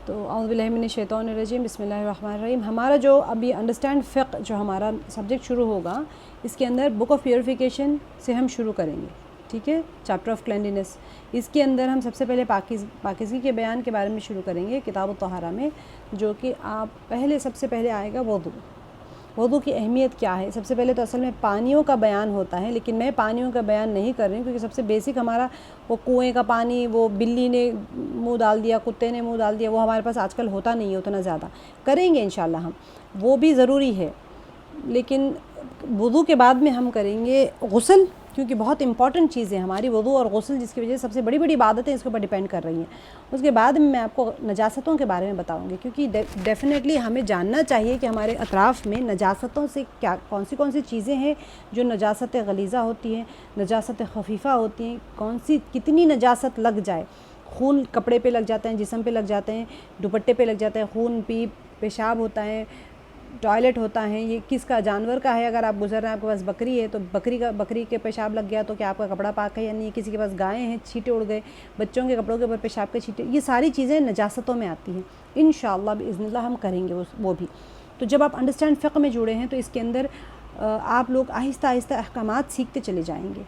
تو اعوذ باللہ من الشیطان الرجیم، بسم اللہ الرحمن الرحیم۔ ہمارا جو ابھی انڈرسٹینڈ فقہ جو ہمارا سبجیکٹ شروع ہوگا، اس کے اندر بک آف پیوریفیکیشن سے ہم شروع کریں گے، ٹھیک ہے، چیپٹر آف کلینلینس۔ اس کے اندر ہم سب سے پہلے پاکیزگی کے بیان کے بارے میں شروع کریں گے کتاب الطہارہ میں، جو کہ آپ سب سے پہلے آئے گا وضو کی اہمیت کیا ہے۔ سب سے پہلے تو اصل میں پانیوں کا بیان ہوتا ہے، لیکن میں پانیوں کا بیان نہیں کر رہی ہوں، کیونکہ سب سے بیسک ہمارا وہ کنویں کا پانی، وہ بلی نے منہ ڈال دیا، کتے نے منہ ڈال دیا، وہ ہمارے پاس آج کل ہوتا نہیں ہے اتنا زیادہ۔ کریں گے انشاءاللہ ہم، وہ بھی ضروری ہے، لیکن وضو کے بعد میں ہم کریں گے غسل، کیونکہ بہت امپورٹنٹ چیز ہے ہماری وضو اور غسل، جس کی وجہ سے سب سے بڑی بڑی عبادتیں اس کے اوپر ڈیپینڈ کر رہی ہیں۔ اس کے بعد میں آپ کو نجاستوں کے بارے میں بتاؤں گی، کیونکہ ڈیفینیٹلی ہمیں جاننا چاہیے کہ ہمارے اطراف میں نجاستوں سے کون سی چیزیں ہیں جو نجاست غلیظہ ہوتی ہیں، نجاست خفیفہ ہوتی ہیں، کتنی نجاست لگ جائے۔ خون کپڑے پہ لگ جاتے ہیں، جسم پہ لگ جاتے ہیں، دوپٹے پہ لگ جاتے ہیں، خون پیشاب ہوتا ہے، ٹوائلٹ ہوتا ہے، یہ کس کا، جانور کا ہے۔ اگر آپ گزر رہے ہیں، آپ کے پاس بکری ہے تو بکری کے پیشاب لگ گیا تو کیا آپ کا کپڑا پاک ہے یا نہیں؟ کسی کے پاس گائیں ہیں، چھینٹے اڑ گئے، بچوں کے کپڑوں کے اوپر پیشاب کے چھینٹے، یہ ساری چیزیں نجاستوں میں آتی ہیں۔ انشاءاللہ باذن اللہ ہم کریں گے وہ بھی۔ تو جب آپ انڈرسٹینڈ فقہ میں جڑے ہیں تو اس کے اندر آپ لوگ آہستہ آہستہ احکامات سیکھتے چلے جائیں گے،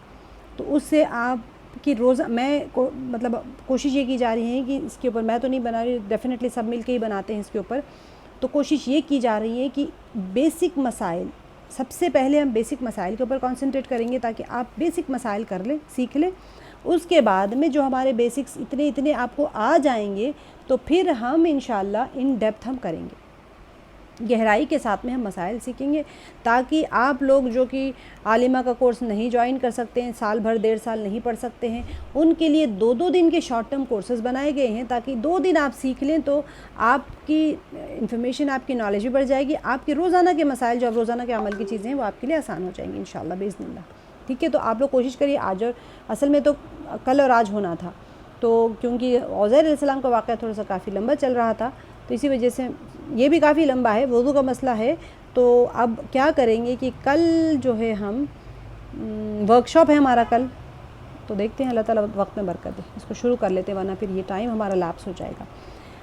تو اس سے آپ کی مطلب کوشش یہ کی جا رہی ہے کہ اس کے اوپر میں تو نہیں بنا رہی، ڈیفینیٹلی سب مل کے ہی بناتے ہیں اس کے اوپر۔ تو کوشش یہ کی جا رہی ہے کہ بیسک مسائل، سب سے پہلے ہم بیسک مسائل کے اوپر کانسنٹریٹ کریں گے، تاکہ آپ بیسک مسائل کر لیں، سیکھ لیں۔ اس کے بعد میں جو ہمارے بیسکس اتنے آپ کو آ جائیں گے تو پھر ہم انشاءاللہ ان ڈیپتھ ہم کریں گے، گہرائی کے ساتھ میں ہم مسائل سیکھیں گے، تاکہ آپ لوگ جو کہ عالمہ کا کورس نہیں جوائن کر سکتے ہیں، سال بھر 1.5 سال نہیں پڑھ سکتے ہیں، ان کے لیے 2 دن کے شارٹ ٹرم کورسز بنائے گئے ہیں، تاکہ 2 دن آپ سیکھ لیں تو آپ کی انفارمیشن، آپ کی نالج بھی بڑھ جائے گی، آپ کے روزانہ کے مسائل جو اب روزانہ کے عمل کی چیزیں ہیں وہ آپ کے لیے آسان ہو جائیں گی انشاءاللہ باذن اللہ، ٹھیک ہے۔ تو آپ لوگ کوشش کریے آج، اور اصل میں تو کل اور آج ہونا تھا، تو کیونکہ عزیر علیہ السلام کا واقعہ تھوڑا سا کافی لمبا چل رہا تھا، تو اسی وجہ سے یہ بھی کافی لمبا ہے، وضو کا مسئلہ ہے۔ تو اب کیا کریں گے کہ کل جو ہے ہم ورکشاپ ہے ہمارا کل، تو دیکھتے ہیں اللہ تعالیٰ وقت میں برکت دے، اس کو شروع کر لیتے ہیں، ورنہ پھر یہ ٹائم ہمارا لیپس ہو جائے گا۔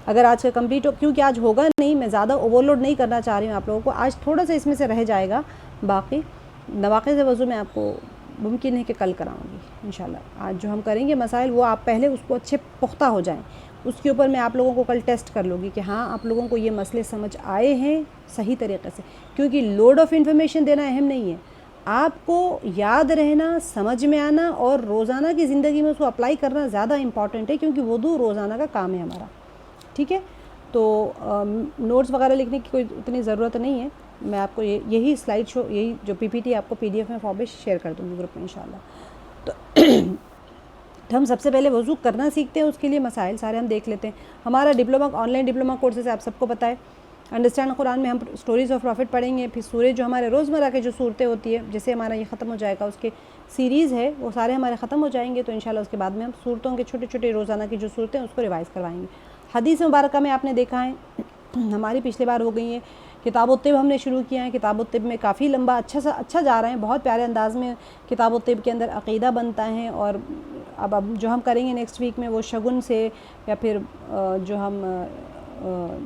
اگر آج کا کمپلیٹ ہو، کیونکہ آج ہوگا نہیں، میں زیادہ اوور لوڈ نہیں کرنا چاہ رہی ہوں آپ لوگوں کو، آج تھوڑا سا اس میں سے رہ جائے گا، باقی نواقض وضو میں آپ کو ممکن ہے کہ کل کراؤں گی انشاءاللہ۔ آج جو ہم کریں گے مسائل، وہ آپ پہلے اس کو اچھے پختہ ہو جائیں، اس کے اوپر میں آپ لوگوں کو کل ٹیسٹ کر لوں گی کہ ہاں آپ لوگوں کو یہ مسئلے سمجھ آئے ہیں صحیح طریقے سے، کیونکہ لوڈ آف انفارمیشن دینا اہم نہیں ہے، آپ کو یاد رہنا، سمجھ میں آنا اور روزانہ کی زندگی میں اس کو اپلائی کرنا زیادہ امپورٹنٹ ہے، کیونکہ وضو روزانہ کا کام ہے ہمارا، ٹھیک ہے۔ تو نوٹس وغیرہ لکھنے کی کوئی اتنی ضرورت نہیں ہے، میں آپ کو یہی سلائیڈ شو، یہی جو پی پی ٹی آپ کو PDF میں فارمیٹ شیئر کر دوں گی گروپ میں انشاءاللہ۔ تو ہم سب سے پہلے وضو کرنا سیکھتے ہیں، اس کے لیے مسائل سارے ہم دیکھ لیتے ہیں۔ ہمارا آن لائن ڈپلومہ کورسز ہے، آپ سب کو پتہ ہے۔ انڈرسٹینڈ قرآن میں ہم اسٹوریز آف پروفٹ پڑھیں گے، پھر سورج جو ہمارے روزمرہ کے جو صورتیں ہوتی ہے، جیسے ہمارا یہ ختم ہو جائے گا، اس کے سیریز ہے وہ سارے ہمارے ختم ہو جائیں گے، تو انشاءاللہ اس کے بعد میں ہم صورتوں کے چھوٹے روزانہ کی جو صورتیں ہیں اس کو ریوائز کروائیں گے۔ حدیث مبارکہ میں آپ نے دیکھا ہے ہماری پچھلے بار ہو گئی ہیں، کتاب الطب ہم نے شروع کیا ہے، کتاب الطب میں کافی لمبا اچھا جا رہے ہیں، بہت پیارے انداز میں کتاب الطب کے اندر عقیدہ بنتا ہے، اور اب جو ہم کریں گے نیکسٹ ویک میں وہ شگن سے، یا پھر جو ہم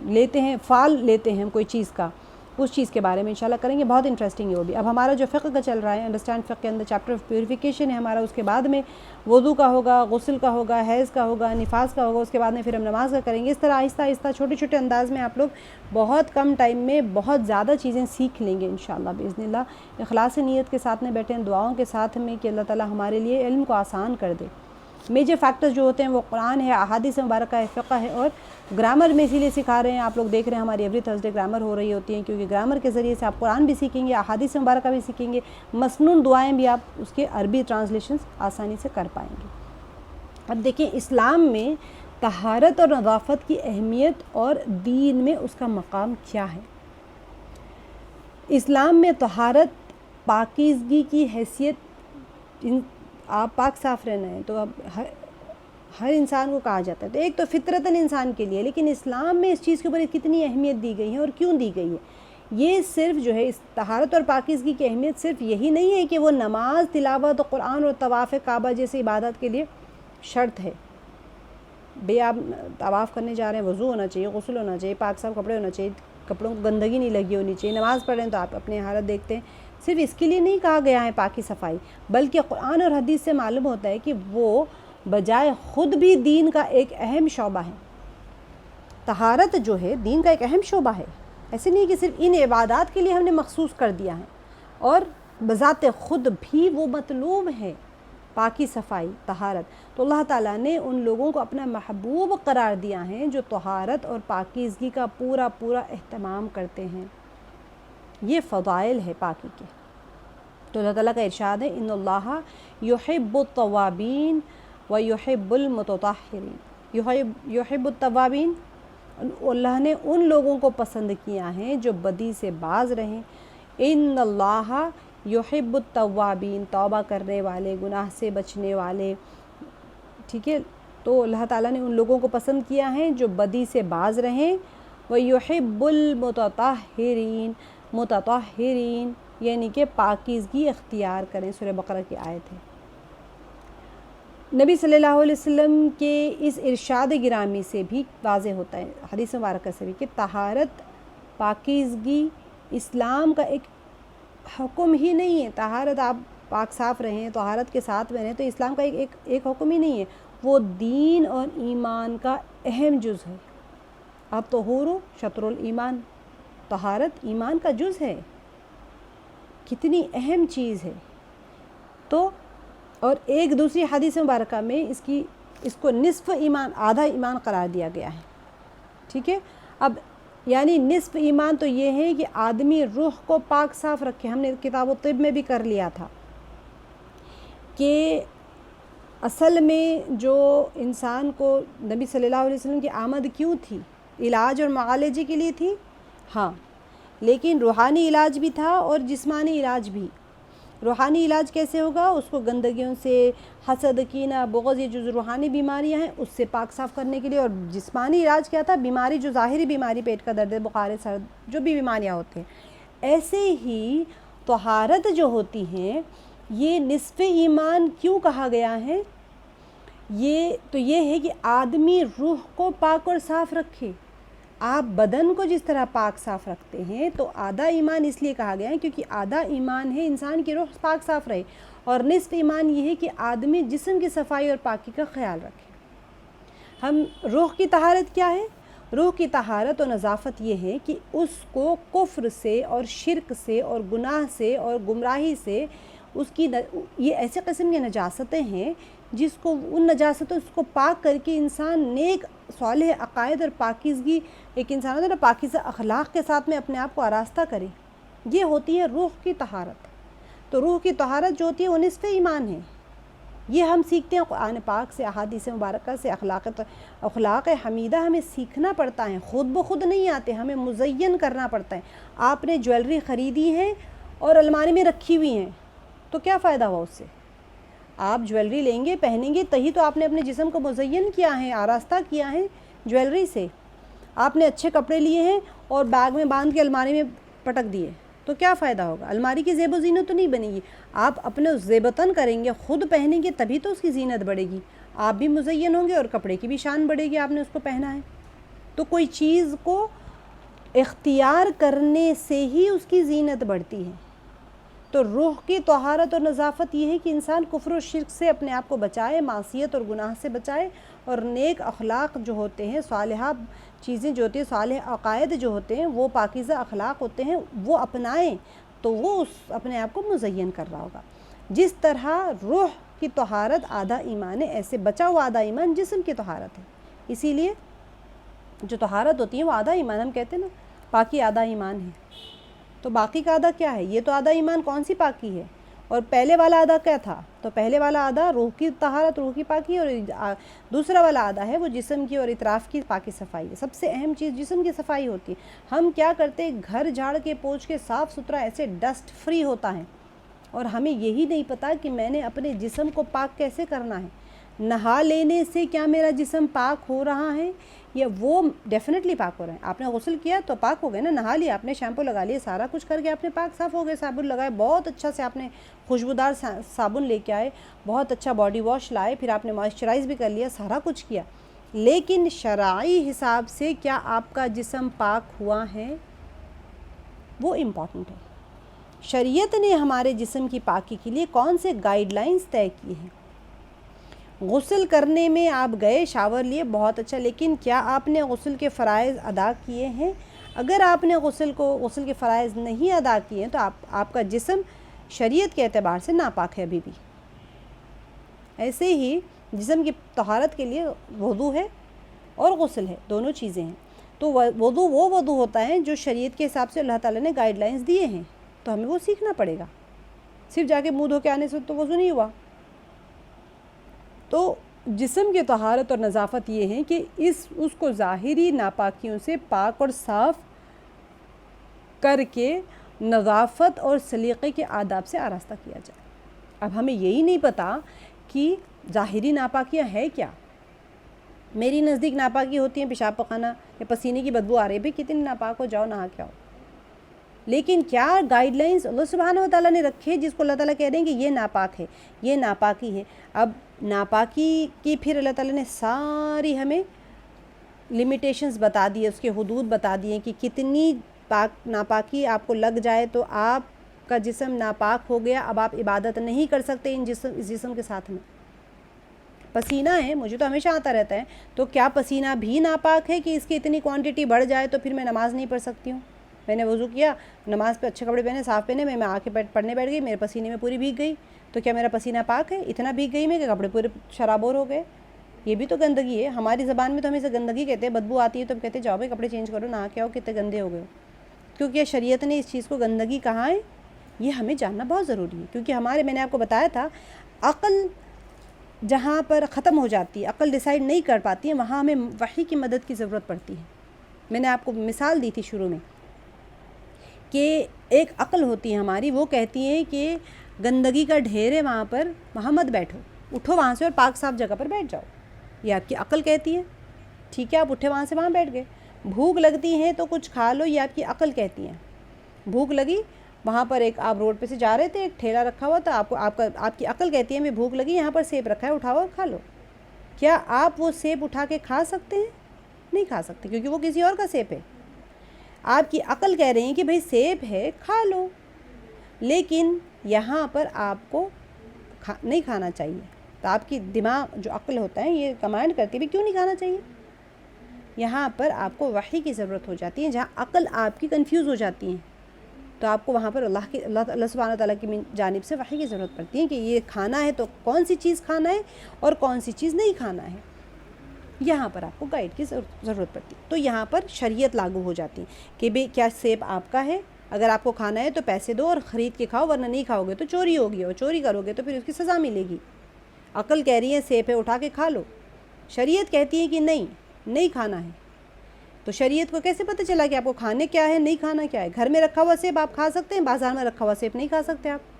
لیتے ہیں، فال لیتے ہیں ہم کوئی چیز کا، اس چیز کے بارے میں انشاءاللہ کریں گے، بہت انٹرسٹنگ ہے وہ بھی۔ اب ہمارا جو فقہ کا چل رہا ہے، انڈرسٹینڈ فقہ کے اندر چیپٹر آف پیوریفیکیشن ہے ہمارا، اس کے بعد میں وضو کا ہوگا، غسل کا ہوگا، حیض کا ہوگا، نفاس کا ہوگا، اس کے بعد میں پھر ہم نماز کا کریں گے۔ اس طرح آہستہ آہستہ چھوٹے انداز میں آپ لوگ بہت کم ٹائم میں بہت زیادہ چیزیں سیکھ لیں گے انشاءاللہ باذن اللہ۔ اخلاص نیت کے ساتھ میں بیٹھیں، دعاؤں کے ساتھ میں کہ اللہ تعالیٰ ہمارے لیے علم کو آسان کر دے۔ میجر فیکٹرز جو ہوتے ہیں وہ قرآن ہے، احادیث مبارکہ ہے، فقہ ہے، اور گرامر میں اسی لیے سکھا رہے ہیں، آپ لوگ دیکھ رہے ہیں ہماری ایوری تھرسڈے گرامر ہو رہی ہوتی ہیں، کیونکہ گرامر کے ذریعے سے آپ قرآن بھی سیکھیں گے، احادیث مبارکہ بھی سیکھیں گے، مسنون دعائیں بھی آپ اس کے عربی ٹرانسلیشنز آسانی سے کر پائیں گے۔ اب دیکھیں اسلام میں طہارت اور نظافت کی اہمیت اور دین میں اس کا مقام کیا ہے۔ اسلام میں طہارت، پاکیزگی کی حیثیت، آپ پاک صاف رہنا ہے تو اب ہر انسان کو کہا جاتا ہے، تو ایک تو فطرتاً انسان کے لیے، لیکن اسلام میں اس چیز کے اوپر کتنی اہمیت دی گئی ہے اور کیوں دی گئی ہے۔ یہ صرف جو ہے اس طہارت اور پاکیزگی کی اہمیت صرف یہی نہیں ہے کہ وہ نماز، تلاوت، قرآن اور طواف کعبہ جیسی عبادت کے لیے شرط ہے، بھئی آپ طواف کرنے جا رہے ہیں، وضو ہونا چاہیے، غسل ہونا چاہیے، پاک صاف کپڑے ہونا چاہیے، کپڑوں کو گندگی نہیں لگی ہونی چاہیے، نماز پڑھ رہے ہیں تو آپ اپنی حالت دیکھتے ہیں. صرف اس کے لیے نہیں کہا گیا ہے پاکی صفائی، بلکہ قرآن اور حدیث سے معلوم ہوتا ہے کہ وہ بجائے خود بھی دین کا ایک اہم شعبہ ہے. طہارت جو ہے دین کا ایک اہم شعبہ ہے. ایسے نہیں کہ صرف ان عبادات کے لیے ہم نے مخصوص کر دیا ہے، اور بذات خود بھی وہ مطلوب ہے پاکی صفائی طہارت. تو اللہ تعالیٰ نے ان لوگوں کو اپنا محبوب قرار دیا ہے جو طہارت اور پاکیزگی کا پورا اہتمام کرتے ہیں. یہ فضائل ہے پاکی کے. تو اللہ تعالیٰ کا ارشاد ہے ان اللہ یحب التوابین و یحب المتطہرین. یحب التوابین، اللہ نے ان لوگوں کو پسند کیا ہے جو بدی سے باز رہیں. ان اللہ یحب التوابین، توبہ کرنے والے، گناہ سے بچنے والے. ٹھیک ہے، تو اللہ تعالیٰ نے ان لوگوں کو پسند کیا ہے جو بدی سے باز رہیں. وَيُحِبُّ الْمُتَطَهِّرِينَ، متطہرین یعنی کہ پاکیزگی اختیار کریں. سورہ بقرہ کی آیت ہے. نبی صلی اللہ علیہ وسلم کے اس ارشاد گرامی سے بھی واضح ہوتا ہے، حدیث مبارکہ سے بھی، کہ طہارت، پاکیزگی اسلام کا ایک حکم ہی نہیں ہے. طہارت آپ پاک صاف رہیں، طہارت کے ساتھ میں رہیں، تو اسلام کا ایک حکم ہی نہیں ہے، وہ دین اور ایمان کا اہم جز ہے. اب طہور شطر الایمان، طہارت ایمان کا جز ہے. کتنی اہم چیز ہے. تو اور ایک دوسری حدیث مبارکہ میں اس کو نصف ایمان، آدھا ایمان قرار دیا گیا ہے. ٹھیک ہے، اب یعنی نصف ایمان تو یہ ہے کہ آدمی روح کو پاک صاف رکھے. ہم نے کتاب الطب میں بھی کر لیا تھا کہ اصل میں جو انسان کو نبی صلی اللہ علیہ وسلم کی آمد کیوں تھی؟ علاج اور معالجے کے لیے تھی، ہاں، لیکن روحانی علاج بھی تھا اور جسمانی علاج بھی. روحانی علاج کیسے ہوگا؟ اس کو گندگیوں سے، حسد، کینہ، بغض، یہ جو روحانی بیماریاں ہیں اس سے پاک صاف کرنے کے لیے. اور جسمانی علاج کیا تھا؟ بیماری جو ظاہری بیماری، پیٹ کا درد، بخار، سر، جو بھی بیماریاں ہوتی ہیں. ایسے ہی طہارت جو ہوتی ہیں یہ نصف ایمان کیوں کہا گیا ہے؟ یہ ہے کہ آدمی روح کو پاک اور صاف رکھے. آپ بدن کو جس طرح پاک صاف رکھتے ہیں تو آدھا ایمان اس لیے کہا گیا ہے کیونکہ آدھا ایمان ہے انسان کی روح پاک صاف رہے، اور نصف ایمان یہ ہے کہ آدمی جسم کی صفائی اور پاکی کا خیال رکھے. ہم روح کی طہارت کیا ہے؟ روح کی طہارت و نظافت یہ ہے کہ اس کو کفر سے اور شرک سے اور گناہ سے اور گمراہی سے، یہ ایسے قسم کی نجاستیں ہیں جس کو ان نجاستوں اس کو پاک کر کے انسان نیک صالح عقائد اور پاکیزگی، ایک انسان ہوتا ہے نا پاکیزہ اخلاق کے ساتھ میں اپنے آپ کو آراستہ کرے. یہ ہوتی ہے روح کی طہارت. تو روح کی طہارت جو ہوتی ہے وہ نصف ایمان ہے. یہ ہم سیکھتے ہیں قرآن پاک سے، احادیث مبارکہ سے. اخلاق حمیدہ ہمیں سیکھنا پڑتا ہے، خود بخود نہیں آتے، ہمیں مزین کرنا پڑتا ہے. آپ نے جویلری خریدی ہے اور الماری میں رکھی ہوئی ہیں تو کیا فائدہ ہوا اس سے؟ آپ جویلری لیں گے، پہنیں گے، تہی تو آپ نے اپنے جسم کو مزین کیا ہے، آراستہ کیا ہے جویلری سے. آپ نے اچھے کپڑے لیے ہیں اور بیگ میں باندھ کے الماری میں پٹک دیے تو کیا فائدہ ہوگا؟ الماری کی زیب و زینت تو نہیں بنے گی. آپ اپنے زیبتاً کریں گے، خود پہنیں گے تبھی تو اس کی زینت بڑھے گی. آپ بھی مزین ہوں گے اور کپڑے کی بھی شان بڑھے گی، آپ نے اس کو پہنا ہے. تو کوئی چیز کو اختیار کرنے سے ہی اس کی زینت بڑھتی ہے. تو روح کی طہارت اور نظافت یہ ہے کہ انسان کفر و شرک سے اپنے آپ کو بچائے، معصیت اور گناہ سے بچائے، اور نیک اخلاق جو ہوتے ہیں، صالحہ چیزیں جو ہوتی ہیں، صالح عقائد جو ہوتے ہیں، وہ پاکیزہ اخلاق ہوتے ہیں، وہ اپنائیں تو وہ اپنے آپ کو مزین کر رہا ہوگا. جس طرح روح کی طہارت آدھا ایمان ہے، ایسے بچا ہوا آدھا ایمان جسم کی طہارت ہے. اسی لیے جو طہارت ہوتی ہے وہ آدھا ایمان، ہم کہتے ہیں نا پاکی آدھا ایمان ہے. تو باقی کا آدھا کیا ہے؟ یہ تو آدھا ایمان کون سی پاکی ہے؟ اور پہلے والا آدھا کیا تھا؟ تو پہلے والا آدھا روح کی طہارت، روح کی پاکی، اور دوسرا والا آدھا ہے وہ جسم کی اور اطراف کی پاکی صفائی ہے. سب سے اہم چیز جسم کی صفائی ہوتی ہے. ہم کیا کرتے ہیں؟ گھر جھاڑ کے پوچھ کے صاف ستھرا ایسے ڈسٹ فری ہوتا ہے، اور ہمیں یہی نہیں پتہ کہ میں نے اپنے جسم کو پاک کیسے کرنا ہے. نہا لینے سے کیا میرا جسم پاک ہو رہا ہے؟ یا وہ ڈیفینیٹلی پاک ہو رہا ہے. آپ نے غسل کیا تو پاک ہو گئے نا، نہا لیا آپ نے، شیمپو لگا لیا، سارا کچھ کر کے آپ نے پاک صاف ہو گئے. صابن لگائے، بہت اچھا سے آپ نے خوشبودار صابن لے کے آئے، بہت اچھا باڈی واش لائے، پھر آپ نے موئسچرائز بھی کر لیا، سارا کچھ کیا. لیکن شرعی حساب سے کیا آپ کا جسم پاک ہوا ہے، وہ امپورٹنٹ ہے۔ شریعت نے ہمارے جسم کی پاکی کے لیے کون سے گائیڈ لائنز طے کی ہیں؟ غسل کرنے میں آپ گئے، شاور لیے، بہت اچھا، لیکن کیا آپ نے غسل کے فرائض ادا کیے ہیں؟ اگر آپ نے غسل کے فرائض نہیں ادا کیے ہیں تو آپ کا جسم شریعت کے اعتبار سے ناپاک ہے ابھی بھی۔ ایسے ہی جسم کی طہارت کے لیے وضو ہے اور غسل ہے، دونوں چیزیں ہیں۔ تو وضو وہ وضو ہوتا ہے جو شریعت کے حساب سے اللہ تعالیٰ نے گائیڈ لائنز دیے ہیں، تو ہمیں وہ سیکھنا پڑے گا۔ صرف جا کے منہ دھو کے آنے سے تو وضو نہیں ہوا۔ تو جسم کی طہارت اور نظافت یہ ہے کہ اس کو ظاہری ناپاکیوں سے پاک اور صاف کر کے نظافت اور سلیقے کے آداب سے آراستہ کیا جائے۔ اب ہمیں یہی نہیں پتہ کہ ظاہری ناپاکیاں ہے کیا۔ میری نزدیک ناپاکی ہوتی ہیں پیشاب پخانہ یا پسینے کی بدبو آ رہی ہے، بھی کتنی ناپاک ہو جاؤ، نہا کے آؤ، لیکن کیا گائیڈ لائنز اللہ سبحانہ و تعالیٰ نے رکھے جس کو اللہ تعالیٰ کہہ رہے ہیں کہ یہ ناپاک ہے، یہ ناپاکی ہے۔ اب ناپاکی کی پھر اللہ تعالیٰ نے ساری ہمیں لمیٹیشنز بتا دی ہے، اس کے حدود بتا دیے کہ کتنی ناپاکی آپ کو لگ جائے تو آپ کا جسم ناپاک ہو گیا، اب آپ عبادت نہیں کر سکتے اس جسم کے ساتھ میں۔ پسینہ ہے، مجھے تو ہمیشہ آتا رہتا ہے، تو کیا پسینہ بھی ناپاک ہے کہ اس کی اتنی کوانٹٹی بڑھ جائے تو پھر میں نماز نہیں پڑھ سکتی ہوں؟ میں نے وضو کیا، نماز پہ اچھے کپڑے پہنے، صاف پہنے، میں آ کے پڑھنے بیٹھ گئی، میرے پسینے میں پوری بھیگ گئی، تو کیا میرا پسینہ پاک ہے؟ اتنا بھیگ گئی میں کہ کپڑے پورے شرابور ہو گئے۔ یہ بھی تو گندگی ہے۔ ہماری زبان میں تو ہم اسے گندگی کہتے ہیں، بدبو آتی ہے تو ہم کہتے ہیں جاؤ بھائی کپڑے چینج کرو، نہا کے آؤ، کتنے گندے ہو گئے، کیونکہ شریعت نے اس چیز کو گندگی کہا ہے۔ یہ ہمیں جاننا بہت ضروری ہے، کیونکہ میں نے آپ کو بتایا تھا، عقل جہاں پر ختم ہو جاتی ہے، عقل ڈیسائیڈ نہیں کر پاتی ہے، وہاں ہمیں وحی کی مدد کی ضرورت پڑتی ہے۔ میں نے آپ کو مثال دی تھی شروع میں کہ ایک عقل ہوتی ہے ہماری، وہ کہتی ہے کہ گندگی کا ڈھیر ہے وہاں مت بیٹھو، اٹھو وہاں سے اور پاک صاف جگہ پر بیٹھ جاؤ، یہ آپ کی عقل کہتی ہے۔ ٹھیک ہے، آپ اٹھے وہاں سے وہاں بیٹھ گئے۔ بھوک لگتی ہے تو کچھ کھا لو، یہ آپ کی عقل کہتی ہے۔ بھوک لگی، وہاں پر آپ روڈ پہ سے جا رہے تھے، ایک ٹھیلا رکھا ہوا تھا، آپ کی عقل کہتی ہے میں بھوک لگی، یہاں پر سیب رکھا ہے، اٹھاؤ اور کھا لو۔ کیا آپ وہ سیب اٹھا کے کھا سکتے ہیں؟ نہیں کھا سکتے، کیونکہ وہ کسی اور کا سیب ہے۔ آپ کی عقل کہہ رہی ہیں کہ بھئی سیب ہے، کھا لو، لیکن یہاں پر آپ کو نہیں کھانا چاہیے۔ تو آپ کی دماغ جو عقل ہوتا ہے یہ کمانڈ کرتی ہے بھی کیوں نہیں کھانا چاہیے۔ یہاں پر آپ کو وحی کی ضرورت ہو جاتی ہے، جہاں عقل آپ کی کنفیوز ہو جاتی ہے، تو آپ کو وہاں پر اللہ سبحانہ تعالیٰ کی جانب سے وحی کی ضرورت پڑتی ہے کہ یہ کھانا ہے تو کون سی چیز کھانا ہے اور کون سی چیز نہیں کھانا ہے۔ یہاں پر آپ کو گائیڈ کی ضرورت پڑتی ہے۔ تو یہاں پر شریعت لاگو ہو جاتی ہے کہ بھئی کیا سیب آپ کا ہے؟ اگر آپ کو کھانا ہے تو پیسے دو اور خرید کے کھاؤ، ورنہ نہیں کھاؤ گے تو چوری ہوگی، اور چوری کرو گے تو پھر اس کی سزا ملے گی۔ عقل کہہ رہی ہے سیب ہے، اٹھا کے کھا لو، شریعت کہتی ہے کہ نہیں کھانا ہے۔ تو شریعت کو کیسے پتہ چلا کہ آپ کو کھانے کیا ہے، نہیں کھانا کیا ہے؟ گھر میں رکھا ہوا سیب آپ کھا سکتے ہیں، بازار میں رکھا ہوا سیب نہیں کھا سکتے۔ آپ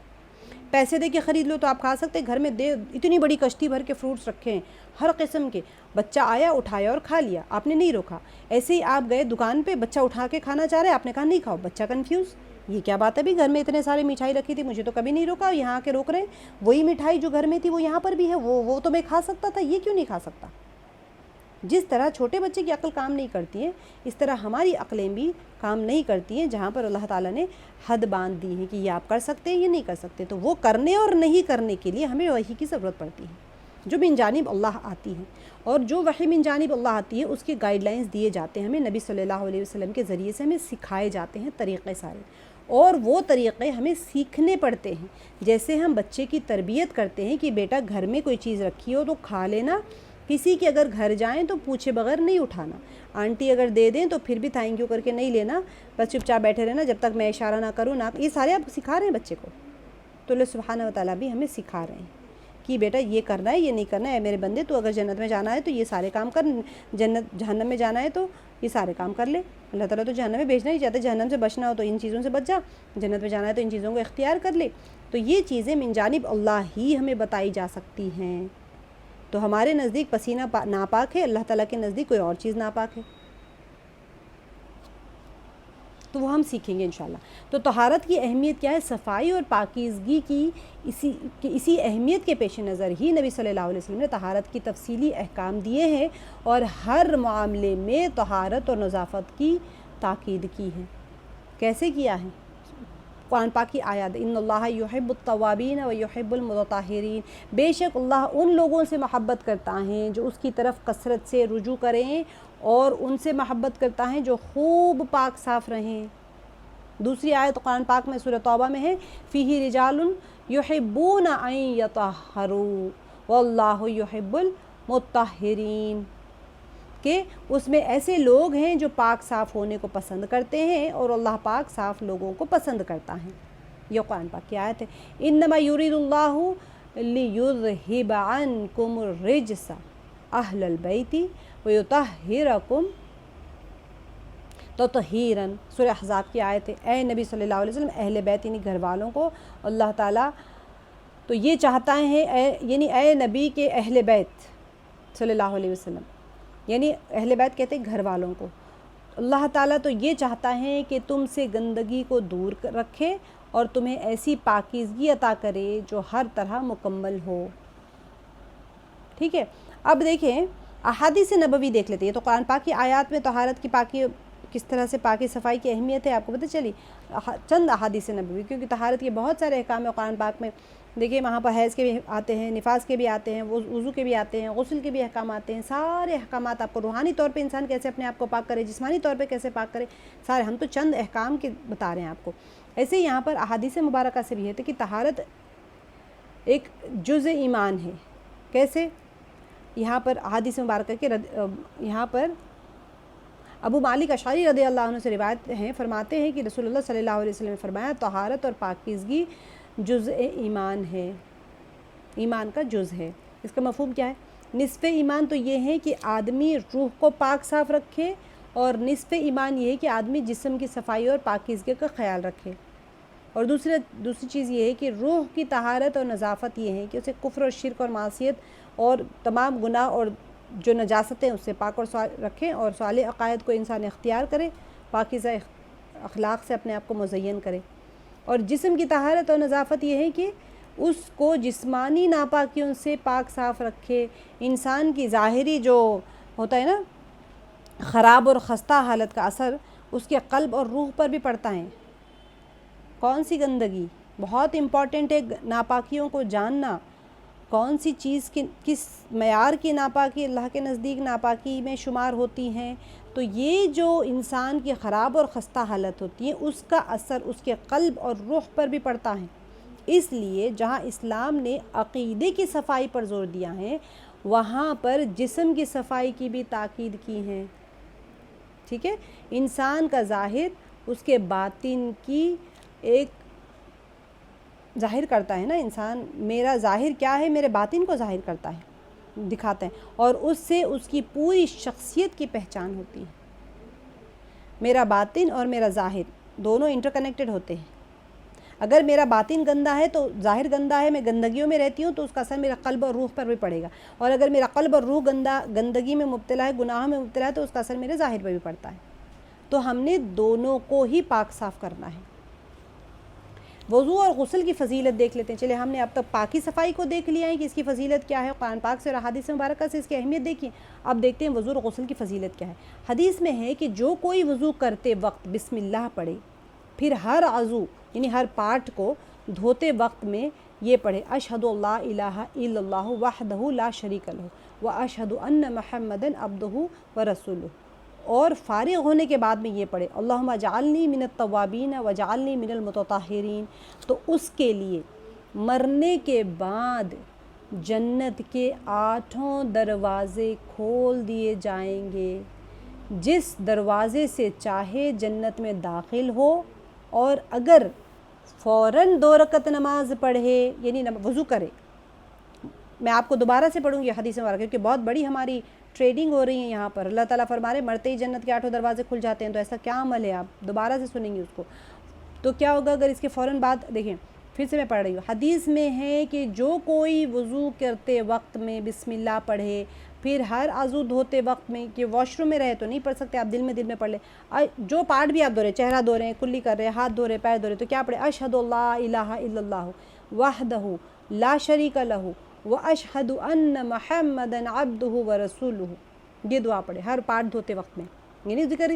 پیسے دے کے خرید لو تو آپ کھا سکتے ہیں، گھر میں اتنی بڑی کشتی بھر کے فروٹس رکھے ہیں ہر قسم کے، بچہ آیا اٹھایا اور کھا لیا، آپ نے نہیں روکا۔ ایسے ہی آپ گئے دکان پہ، بچہ اٹھا کے کھانا چاہ رہے ہیں، آپ نے کہا نہیں کھاؤ، بچہ کنفیوز، یہ کیا بات ہے بھی، گھر میں اتنے سارے مٹھائی رکھی تھی، مجھے تو کبھی نہیں روکا، یہاں آ کے روک رہے ہیں، وہی مٹھائی جو گھر میں تھی وہ یہاں پر بھی ہے، وہ تو میں کھا سکتا تھا، یہ کیوں نہیں کھا سکتا؟ جس طرح چھوٹے بچے کی عقل کام نہیں کرتی ہے، اس طرح ہماری عقلیں بھی کام نہیں کرتی ہیں، جہاں پر اللہ تعالیٰ نے حد باندھ دی ہے کہ یہ آپ کر سکتے ہیں، یہ نہیں کر سکتے۔ تو وہ کرنے اور نہیں کرنے کے لیے ہمیں وحی کی ضرورت پڑتی ہے جو من جانب اللہ آتی ہے، اور جو وحی من جانب اللہ آتی ہے اس کے گائیڈ لائنز دیے جاتے ہیں ہمیں، نبی صلی اللہ علیہ وسلم کے ذریعے سے ہمیں سکھائے جاتے ہیں طریقے سارے، اور وہ طریقے ہمیں سیکھنے پڑتے ہیں۔ جیسے ہم بچے کی تربیت کرتے ہیں کہ بیٹا گھر میں کوئی چیز رکھی ہو تو کھا لینا، کسی کے اگر گھر جائیں تو پوچھے بغیر نہیں اٹھانا، آنٹی اگر دے دیں تو پھر بھی تھینک یو کر کے نہیں لینا، بس چپ چاپ بیٹھے رہنا جب تک میں اشارہ نہ کروں نہ، یہ سارے آپ سکھا رہے ہیں بچے کو۔ تو اللہ سبحانہ و تعالیٰ بھی ہمیں سکھا رہے ہیں کہ بیٹا یہ کرنا ہے، یہ نہیں کرنا ہے، میرے بندے تو اگر جنت میں جانا ہے تو یہ سارے کام کر، جہنم میں جانا ہے تو یہ سارے کام کر لے۔ اللہ تعالیٰ تو جہنم میں بھیجنا ہی چاہتے، جہنم سے بچنا ہو تو ان چیزوں سے بچ جا، جنت میں جانا ہے تو ان چیزوں کو اختیار کر لے۔ تو یہ چیزیں من جانب اللہ ہی ہمیں بتائی جا سکتی ہیں۔ تو ہمارے نزدیک پسینہ ناپاک ہے، اللہ تعالیٰ کے نزدیک کوئی اور چیز ناپاک ہے۔ تو وہ ہم سیکھیں گے انشاءاللہ۔ تو طہارت کی اہمیت کیا ہے؟ صفائی اور پاکیزگی کی اسی اہمیت کے پیش نظر ہی نبی صلی اللہ علیہ وسلم نے طہارت کی تفصیلی احکام دیے ہیں اور ہر معاملے میں طہارت اور نظافت کی تاکید کی ہے۔ کیسے کیا ہے؟ قرآن پاک کی آیات، ان اللہ یحب التوابین و یحب المتطہرین، بے شک اللہ ان لوگوں سے محبت کرتا ہے جو اس کی طرف کثرت سے رجوع کریں اور ان سے محبت کرتا ہے جو خوب پاک صاف رہیں۔ دوسری آیت قرآن پاک میں سورہ توبہ میں ہے، فیہ رجال یحبون ان یطہروا واللہ یحب المطہرین، کہ اس میں ایسے لوگ ہیں جو پاک صاف ہونے کو پسند کرتے ہیں اور اللہ پاک صاف لوگوں کو پسند کرتا ہے۔ یہ قرآن پاک کی آیت ہے۔ انما یرید اللہ لیذہب عنکم الرجس اہل البیت ویطہرکم تطہیرا، سورہ احزاب کی آیت ہے۔ اے نبی صلی اللہ علیہ وسلم، اہل بیت یعنی گھر والوں کو اللہ تعالیٰ تو یہ چاہتا ہے، یعنی اے نبی کے اہل بیت صلی اللہ علیہ وسلم، یعنی اہل بیت کہتے ہیں گھر والوں کو، اللہ تعالیٰ تو یہ چاہتا ہے کہ تم سے گندگی کو دور رکھے اور تمہیں ایسی پاکیزگی عطا کرے جو ہر طرح مکمل ہو۔ ٹھیک ہے، اب دیکھیں احادیث نبوی دیکھ لیتے ہیں۔ تو قرآن پاک کی آیات میں طہارت کی پاکی، کس طرح سے پاکی صفائی کی اہمیت ہے آپ کو پتہ چلی۔ چند احادیث نبوی، کیونکہ طہارت کے بہت سارے احکام ہیں قرآن پاک میں، دیکھیں وہاں پر حیض کے بھی آتے ہیں، نفاس کے بھی آتے ہیں، وضو کے بھی آتے ہیں، غسل کے بھی احکام آتے ہیں، سارے احکامات آپ کو روحانی طور پہ انسان کیسے اپنے آپ کو پاک کرے، جسمانی طور پہ کیسے پاک کرے، سارے ہم تو چند احکام کے بتا رہے ہیں آپ کو۔ ایسے یہاں پر احادیث مبارکہ سے بھی ہے کہ طہارت ایک جزء ایمان ہے۔ کیسے؟ یہاں پر احادیث مبارکہ کے یہاں پر ابو مالک اشعری رضی اللہ عنہ سے روایت ہیں، فرماتے ہیں کہ رسول اللہ صلی اللہ علیہ وسلم نے فرمایا طہارت اور پاکیزگی جزء ایمان ہے، ایمان کا جز ہے۔ اس کا مفہوم کیا ہے؟ نصف ایمان تو یہ ہے کہ آدمی روح کو پاک صاف رکھے، اور نصف ایمان یہ ہے کہ آدمی جسم کی صفائی اور پاکیزگی کا خیال رکھے، اور دوسری چیز یہ ہے کہ روح کی طہارت اور نظافت یہ ہے کہ اسے کفر اور شرک اور معصیت اور تمام گناہ اور جو نجاستیں اس سے پاک اور رکھیں، اور صالح عقائد کو انسان اختیار کرے، پاکیزہ اخلاق سے اپنے آپ کو مزین کرے۔ اور جسم کی طہارت اور نظافت یہ ہے کہ اس کو جسمانی ناپاکیوں سے پاک صاف رکھے۔ انسان کی ظاہری جو ہوتا ہے نا خراب اور خستہ حالت کا اثر اس کے قلب اور روح پر بھی پڑتا ہے۔ کون سی گندگی؟ بہت امپورٹنٹ ہے ناپاکیوں کو جاننا، کون سی چیز کس معیار کی ناپاکی اللہ کے نزدیک ناپاکی میں شمار ہوتی ہیں۔ تو یہ جو انسان کی خراب اور خستہ حالت ہوتی ہے اس کا اثر اس کے قلب اور روح پر بھی پڑتا ہے۔ اس لیے جہاں اسلام نے عقیدے کی صفائی پر زور دیا ہے وہاں پر جسم کی صفائی کی بھی تاکید کی ہے۔ ٹھیک ہے، انسان کا ظاہر اس کے باطن کی ایک ظاہر کرتا ہے نا، انسان میرا ظاہر کیا ہے، میرے باطن کو ظاہر کرتا ہے، دکھاتا ہے، اور اس سے اس کی پوری شخصیت کی پہچان ہوتی ہے۔ میرا باطن اور میرا ظاہر دونوں انٹر کنیکٹڈ ہوتے ہیں۔ اگر میرا باطن گندا ہے تو ظاہر گندا ہے، میں گندگیوں میں رہتی ہوں تو اس کا اثر میرا قلب اور روح پر بھی پڑے گا، اور اگر میرا قلب اور روح گندگی میں مبتلا ہے، گناہوں میں مبتلا ہے، تو اس کا اثر میرے ظاہر پر بھی پڑتا ہے۔ تو ہم نے دونوں کو ہی پاک صاف کرنا ہے۔ وضو اور غسل کی فضیلت دیکھ لیتے ہیں۔ چلے ہم نے اب تک پاکی صفائی کو دیکھ لیا ہے کہ اس کی فضیلت کیا ہے، قرآن پاک سے اور احادیث مبارکہ سے اس کی اہمیت دیکھی۔ اب دیکھتے ہیں وضو اور غسل کی فضیلت کیا ہے۔ حدیث میں ہے کہ جو کوئی وضو کرتے وقت بسم اللہ پڑھے، پھر ہر عضو یعنی ہر پارٹ کو دھوتے وقت میں یہ پڑھے، اشہد اللہ الہ الا اللہ وحدہ لا شریک لہ واشہد ان محمدا عبدہ ورسولہ، اور فارغ ہونے کے بعد میں یہ پڑھے اللہم اجعلنی من التوابین واجعلنی من المتطہرین، تو اس کے لیے مرنے کے بعد جنت کے 8 دروازے کھول دیے جائیں گے، جس دروازے سے چاہے جنت میں داخل ہو، اور اگر فوراً 2 رکعت نماز پڑھے یعنی وضو کرے۔ میں آپ کو دوبارہ سے پڑھوں گی حدیث مبارکہ کیونکہ بہت بڑی ہماری ٹریڈنگ ہو رہی ہے یہاں پر۔ اللہ تعالیٰ فرما رہے مرتے ہی جنت کے 8 دروازے کھل جاتے ہیں، تو ایسا کیا عمل ہے؟ آپ دوبارہ سے سنیں گے اس کو۔ تو کیا ہوگا اگر اس کے فوراً بعد دیکھیں پھر سے میں پڑھ رہی ہوں. حدیث میں ہے کہ جو کوئی وضو کرتے وقت میں بسم اللہ پڑھے، پھر ہر عضو دھوتے وقت میں، کہ واش روم میں رہے تو نہیں پڑھ سکتے، آپ دل میں پڑھ لیں. جو پارٹ بھی آپ دھو رہے، چہرہ دھو رہے ہیں، کلی کر رہے ہیں، ہاتھ دھو رہے، پیر دھو رہے، تو کیا پڑھے؟ اشہد اللہ الہ الا اللہ وحدہ لا شریک لہ واشہد ان محمدا عبدہ ورسولہ. یہ دعا پڑھے ہر پارٹ دھوتے وقت میں. یعنی ذکر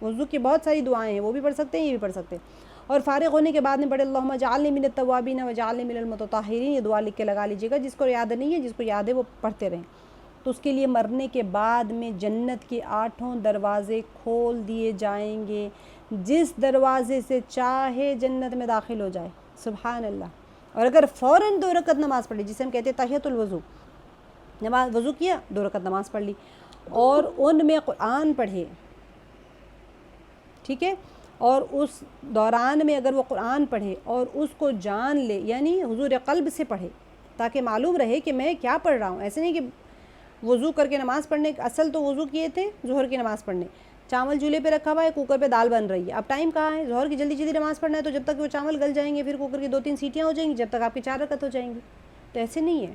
وضو کی بہت ساری دعائیں ہیں، وہ بھی پڑھ سکتے ہیں، یہ بھی پڑھ سکتے ہیں. اور فارغ ہونے کے بعد میں پڑھے اللہم اجعلنی من التوابین واجعلنی من المتطہرین. یہ دعا لکھ کے لگا لیجیے گا. جس کو یاد نہیں ہے، جس کو یاد ہے وہ پڑھتے رہیں. تو اس کے لیے مرنے کے بعد میں جنت کے 8 دروازے کھول دیے جائیں گے، جس دروازے سے چاہے جنت میں داخل ہو جائے. سبحان اللہ. اور اگر فوراً 2 رکعت نماز پڑھ لی، جسے ہم کہتے ہیں تحیۃ الوضو، نماز وضو کیا، 2 رکعت نماز پڑھ لی، اور ان میں قرآن پڑھے، ٹھیک ہے، اور اس دوران میں اگر وہ قرآن پڑھے اور اس کو جان لے، یعنی حضور قلب سے پڑھے، تاکہ معلوم رہے کہ میں کیا پڑھ رہا ہوں. ایسے نہیں کہ وضو کر کے نماز پڑھنے، اصل تو وضو کیے تھے ظہر کی نماز پڑھنے، چاول چولہے پہ رکھا ہوا ہے، کوکر پہ دال بن رہی ہے، اب ٹائم کہاں ہے، ظہر کی جلدی نماز پڑھنا ہے، تو جب تک وہ چاول گل جائیں گے، پھر کوکر کی 2-3 سیٹیاں ہو جائیں گی، جب تک آپ کی 4 رکعت ہو جائیں گی. تو ایسے نہیں ہے.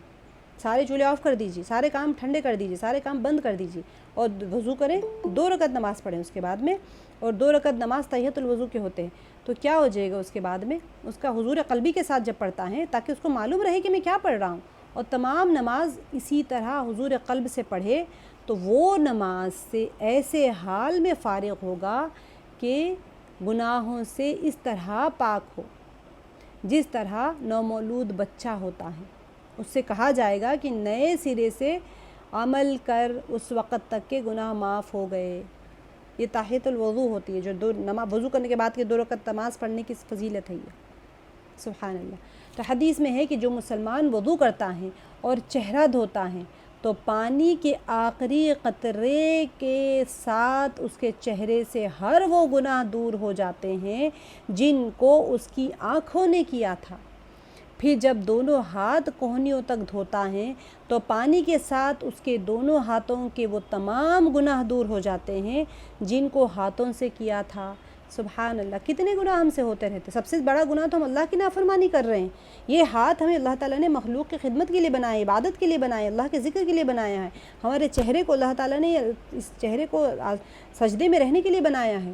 سارے چولہے آف کر دیجیے، سارے کام ٹھنڈے کر دیجیے، سارے کام بند کر دیجیے، اور وضو کریں، 2 رکعت نماز پڑھیں اس کے بعد میں. اور 2 رکعت نماز تحیۃ الوضو کے ہوتے ہیں. تو کیا ہو جائے گا اس کے بعد میں، اس کا حضور قلبی کے ساتھ جب پڑھتا ہے، تاکہ اس کو معلوم رہے کہ میں کیا پڑھ رہا ہوں، اور تمام نماز اسی طرح حضور قلب سے پڑھے، تو وہ نماز سے ایسے حال میں فارغ ہوگا کہ گناہوں سے اس طرح پاک ہو جس طرح نومولود بچہ ہوتا ہے. اس سے کہا جائے گا کہ نئے سرے سے عمل کر اس وقت تک کے گناہ معاف ہو گئے. یہ تحیۃ الوضو ہوتی ہے، جو وضو کرنے کے بعد کے 2 رکعت نماز پڑھنے کی فضیلت ہے یہ. سبحان اللہ. تو حدیث میں ہے کہ جو مسلمان وضو کرتا ہے اور چہرہ دھوتا ہے، تو پانی کے آخری قطرے کے ساتھ اس کے چہرے سے ہر وہ گناہ دور ہو جاتے ہیں جن کو اس کی آنکھوں نے کیا تھا. پھر جب دونوں ہاتھ کوہنیوں تک دھوتا ہے، تو پانی کے ساتھ اس کے دونوں ہاتھوں کے وہ تمام گناہ دور ہو جاتے ہیں جن کو ہاتھوں سے کیا تھا. سبحان اللہ. کتنے گناہ ہم سے ہوتے رہتے. سب سے بڑا گناہ تو ہم اللہ کی نافرمانی کر رہے ہیں. یہ ہاتھ ہمیں اللہ تعالیٰ نے مخلوق کی خدمت کے لیے بنائے، عبادت کے لیے بنائے، اللہ کے ذکر کے لیے بنایا ہے. ہمارے چہرے کو اللہ تعالیٰ نے اس چہرے کو سجدے میں رہنے کے لیے بنایا ہے.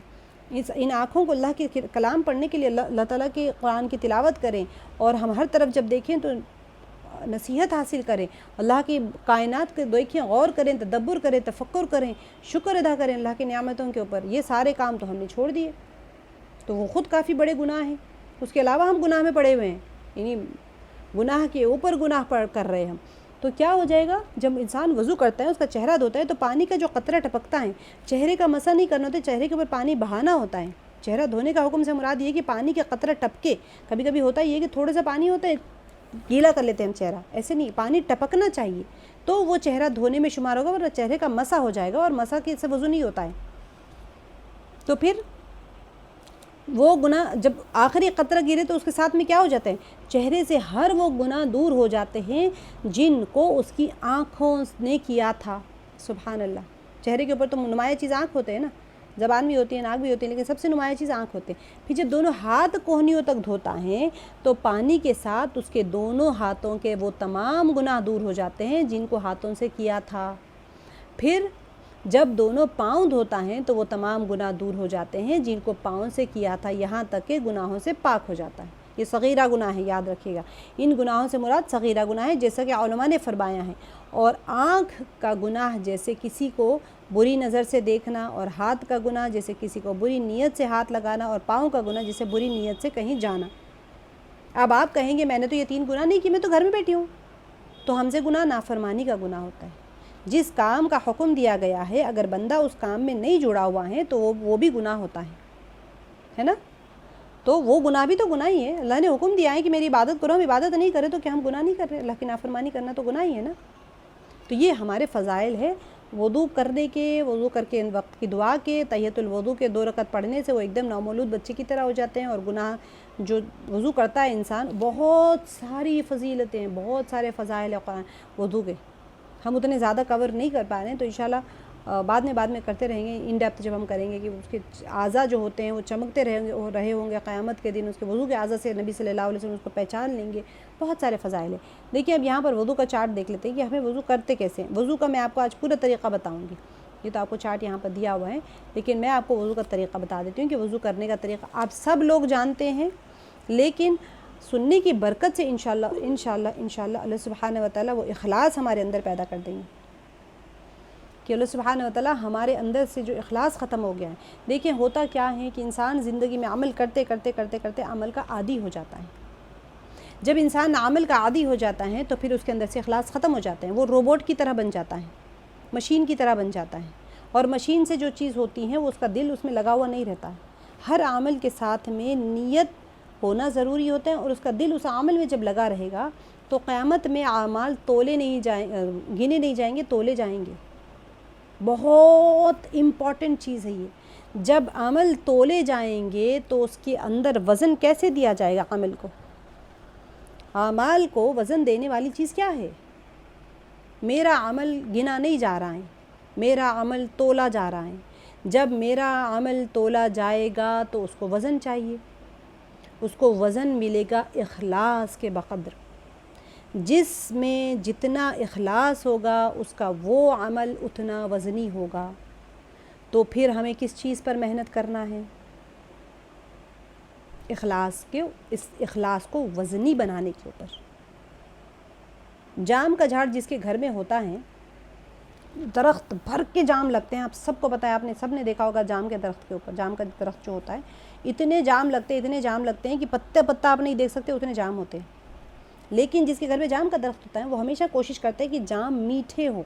ان آنکھوں کو اللہ کے کلام پڑھنے کے لیے، اللہ تعالیٰ کے قرآن کی تلاوت کریں، اور ہم ہر طرف جب دیکھیں تو نصیحت حاصل کریں، اللہ کی کائنات کو دیکھیں، غور کریں، تدبر کریں، تفکر کریں، شکر ادا کریں اللہ کی نعمتوں کے اوپر. یہ سارے کام تو ہم نے چھوڑ دیے، تو وہ خود کافی بڑے گناہ ہیں. اس کے علاوہ ہم گناہ میں پڑے ہوئے ہیں، یعنی گناہ کے اوپر گناہ کر رہے ہیں ہم. تو کیا ہو جائے گا جب انسان وضو کرتا ہے، اس کا چہرہ دھوتا ہے، تو پانی کا جو قطرہ ٹپکتا ہے، چہرے کا مسح نہیں کرنا ہوتا، چہرے کے اوپر پانی بہانا ہوتا ہے. چہرہ دھونے کا حکم سے مراد یہ کہ پانی کے قطرہ ٹپکے. کبھی کبھی ہوتا ہے یہ کہ تھوڑا سا پانی ہوتا ہے، گیلا کر لیتے ہیں ہم چہرہ. ایسے نہیں، پانی ٹپکنا چاہیے، تو وہ چہرہ دھونے میں شمار ہوگا، ورنہ چہرے کا مسح ہو جائے گا، اور مسح کے سے وضو نہیں ہوتا ہے. تو پھر وہ گناہ جب آخری قطرہ گرے تو اس کے ساتھ میں کیا ہو جاتا ہے، چہرے سے ہر وہ گناہ دور ہو جاتے ہیں جن کو اس کی آنکھوں نے کیا تھا. سبحان اللہ. چہرے کے اوپر تو نمایاں چیز آنکھ ہوتے ہیں نا، زبان بھی ہوتی ہے، ناک بھی ہوتی ہے، لیکن سب سے نمایاں چیز آنکھ ہوتے ہیں. پھر جب دونوں ہاتھ کوہنیوں تک دھوتا ہے، تو پانی کے ساتھ اس کے دونوں ہاتھوں کے وہ تمام گناہ دور ہو جاتے ہیں جن کو ہاتھوں سے کیا تھا. پھر جب دونوں پاؤں دھوتا ہے، تو وہ تمام گناہ دور ہو جاتے ہیں جن کو پاؤں سے کیا تھا، یہاں تک کہ گناہوں سے پاک ہو جاتا ہے. یہ صغیرہ گناہ ہے، یاد رکھیے گا. ان گناہوں سے مراد صغیرہ گناہ ہے، جیسا کہ علماء نے فرمایا ہے. اور آنکھ کا گناہ جیسے کسی کو بری نظر سے دیکھنا، اور ہاتھ کا گناہ جیسے کسی کو بری نیت سے ہاتھ لگانا، اور پاؤں کا گناہ جیسے بری نیت سے کہیں جانا. اب آپ کہیں گے میں نے تو یہ 3 گناہ نہیں کی، میں تو گھر میں بیٹھی ہوں. تو ہم سے گناہ نافرمانی کا گناہ ہوتا ہے. جس کام کا حکم دیا گیا ہے، اگر بندہ اس کام میں نہیں جڑا ہوا ہے تو وہ بھی گناہ ہوتا ہے نا. تو وہ گناہ بھی تو گناہ ہی ہے. اللہ نے حکم دیا ہے کہ میری عبادت کرو، ہم عبادت نہیں کریں تو کیا ہم گناہ نہیں کر رہے؟ اللہ کی نافرمانی کرنا تو گناہ ہی ہے نا. تو یہ ہمارے فضائل ہے وضو کرنے کے، وضو کر کے وقت کی دعا کے، تحیۃ الوضو کے 2 رکعت پڑھنے سے وہ ایک دم نومولود بچے کی طرح ہو جاتے ہیں. اور گناہ جو وضو کرتا ہے انسان، بہت ساری فضیلتیں ہیں، بہت سارے فضائل قرآن وضو کے، ہم اتنے زیادہ کور نہیں کر پا رہے ہیں. تو انشاءاللہ بعد میں کرتے رہیں گے ان ڈیپتھ جب ہم کریں گے کہ اس کے اعضاء جو ہوتے ہیں وہ چمکتے رہے ہوں گے قیامت کے دن، اس کے وضو کے اعضاء سے نبی صلی اللہ علیہ وسلم اس کو پہچان لیں گے، بہت سارے فضائل ہیں۔ دیکھیں اب یہاں پر وضو کا چارٹ دیکھ لیتے ہیں کہ ہمیں وضو کرتے کیسے ہیں۔ وضو کا میں آپ کو آج پورا طریقہ بتاؤں گی، یہ تو آپ کو چارٹ یہاں پر دیا ہوا ہے، لیکن میں آپ کو وضو کا طریقہ بتا دیتی ہوں کہ وضو کرنے کا طریقہ آپ سب لوگ جانتے ہیں، لیکن سننے کی برکت سے انشاءاللہ اللہ سبحانہ و تعالیٰ وہ اخلاص ہمارے اندر پیدا کر دیں گے کہ اللہ سبحانہ و تعالیٰ ہمارے اندر سے جو اخلاص ختم ہو گیا ہے۔ دیکھیں ہوتا کیا ہے کہ انسان زندگی میں عمل کرتے عمل کا عادی ہو جاتا ہے۔ جب انسان عمل کا عادی ہو جاتا ہے تو پھر اس کے اندر سے اخلاص ختم ہو جاتے ہیں، وہ روبوٹ کی طرح بن جاتا ہے، مشین کی طرح بن جاتا ہے، اور مشین سے جو چیز ہوتی ہے وہ اس کا دل اس میں لگا ہوا نہیں رہتا ہے۔ ہر عمل کے ساتھ میں نیت ہونا ضروری ہوتا ہے، اور اس کا دل اس عمل میں جب لگا رہے گا تو قیامت میں اعمال گنے نہیں جائیں گے، تولے جائیں گے۔ بہت امپورٹنٹ چیز ہے یہ۔ جب عمل تولے جائیں گے تو اس کے اندر وزن کیسے دیا جائے گا؟ عمل کو، اعمال کو وزن دینے والی چیز کیا ہے؟ میرا عمل گنا نہیں جا رہا ہے، میرا عمل تولا جا رہا ہے۔ جب میرا عمل تولا جائے گا تو اس کو وزن چاہیے، اس کو وزن ملے گا اخلاص کے بقدر۔ جس میں جتنا اخلاص ہوگا اس کا وہ عمل اتنا وزنی ہوگا۔ تو پھر ہمیں کس چیز پر محنت کرنا ہے؟ اس اخلاص کو وزنی بنانے کے اوپر۔ جام کا جھاڑ جس کے گھر میں ہوتا ہے، درخت بھر کے جام لگتے ہیں، آپ سب کو پتہ ہے، آپ نے سب نے دیکھا ہوگا جام کے درخت کے اوپر، جام کا درخت جو ہوتا ہے اتنے جام لگتے ہیں کہ پتہ آپ نہیں دیکھ سکتے، اتنے جام ہوتے ہیں۔ لیکن جس کے گھر میں جام کا درخت ہوتا ہے وہ ہمیشہ کوشش کرتے ہیں کہ جام میٹھے ہو۔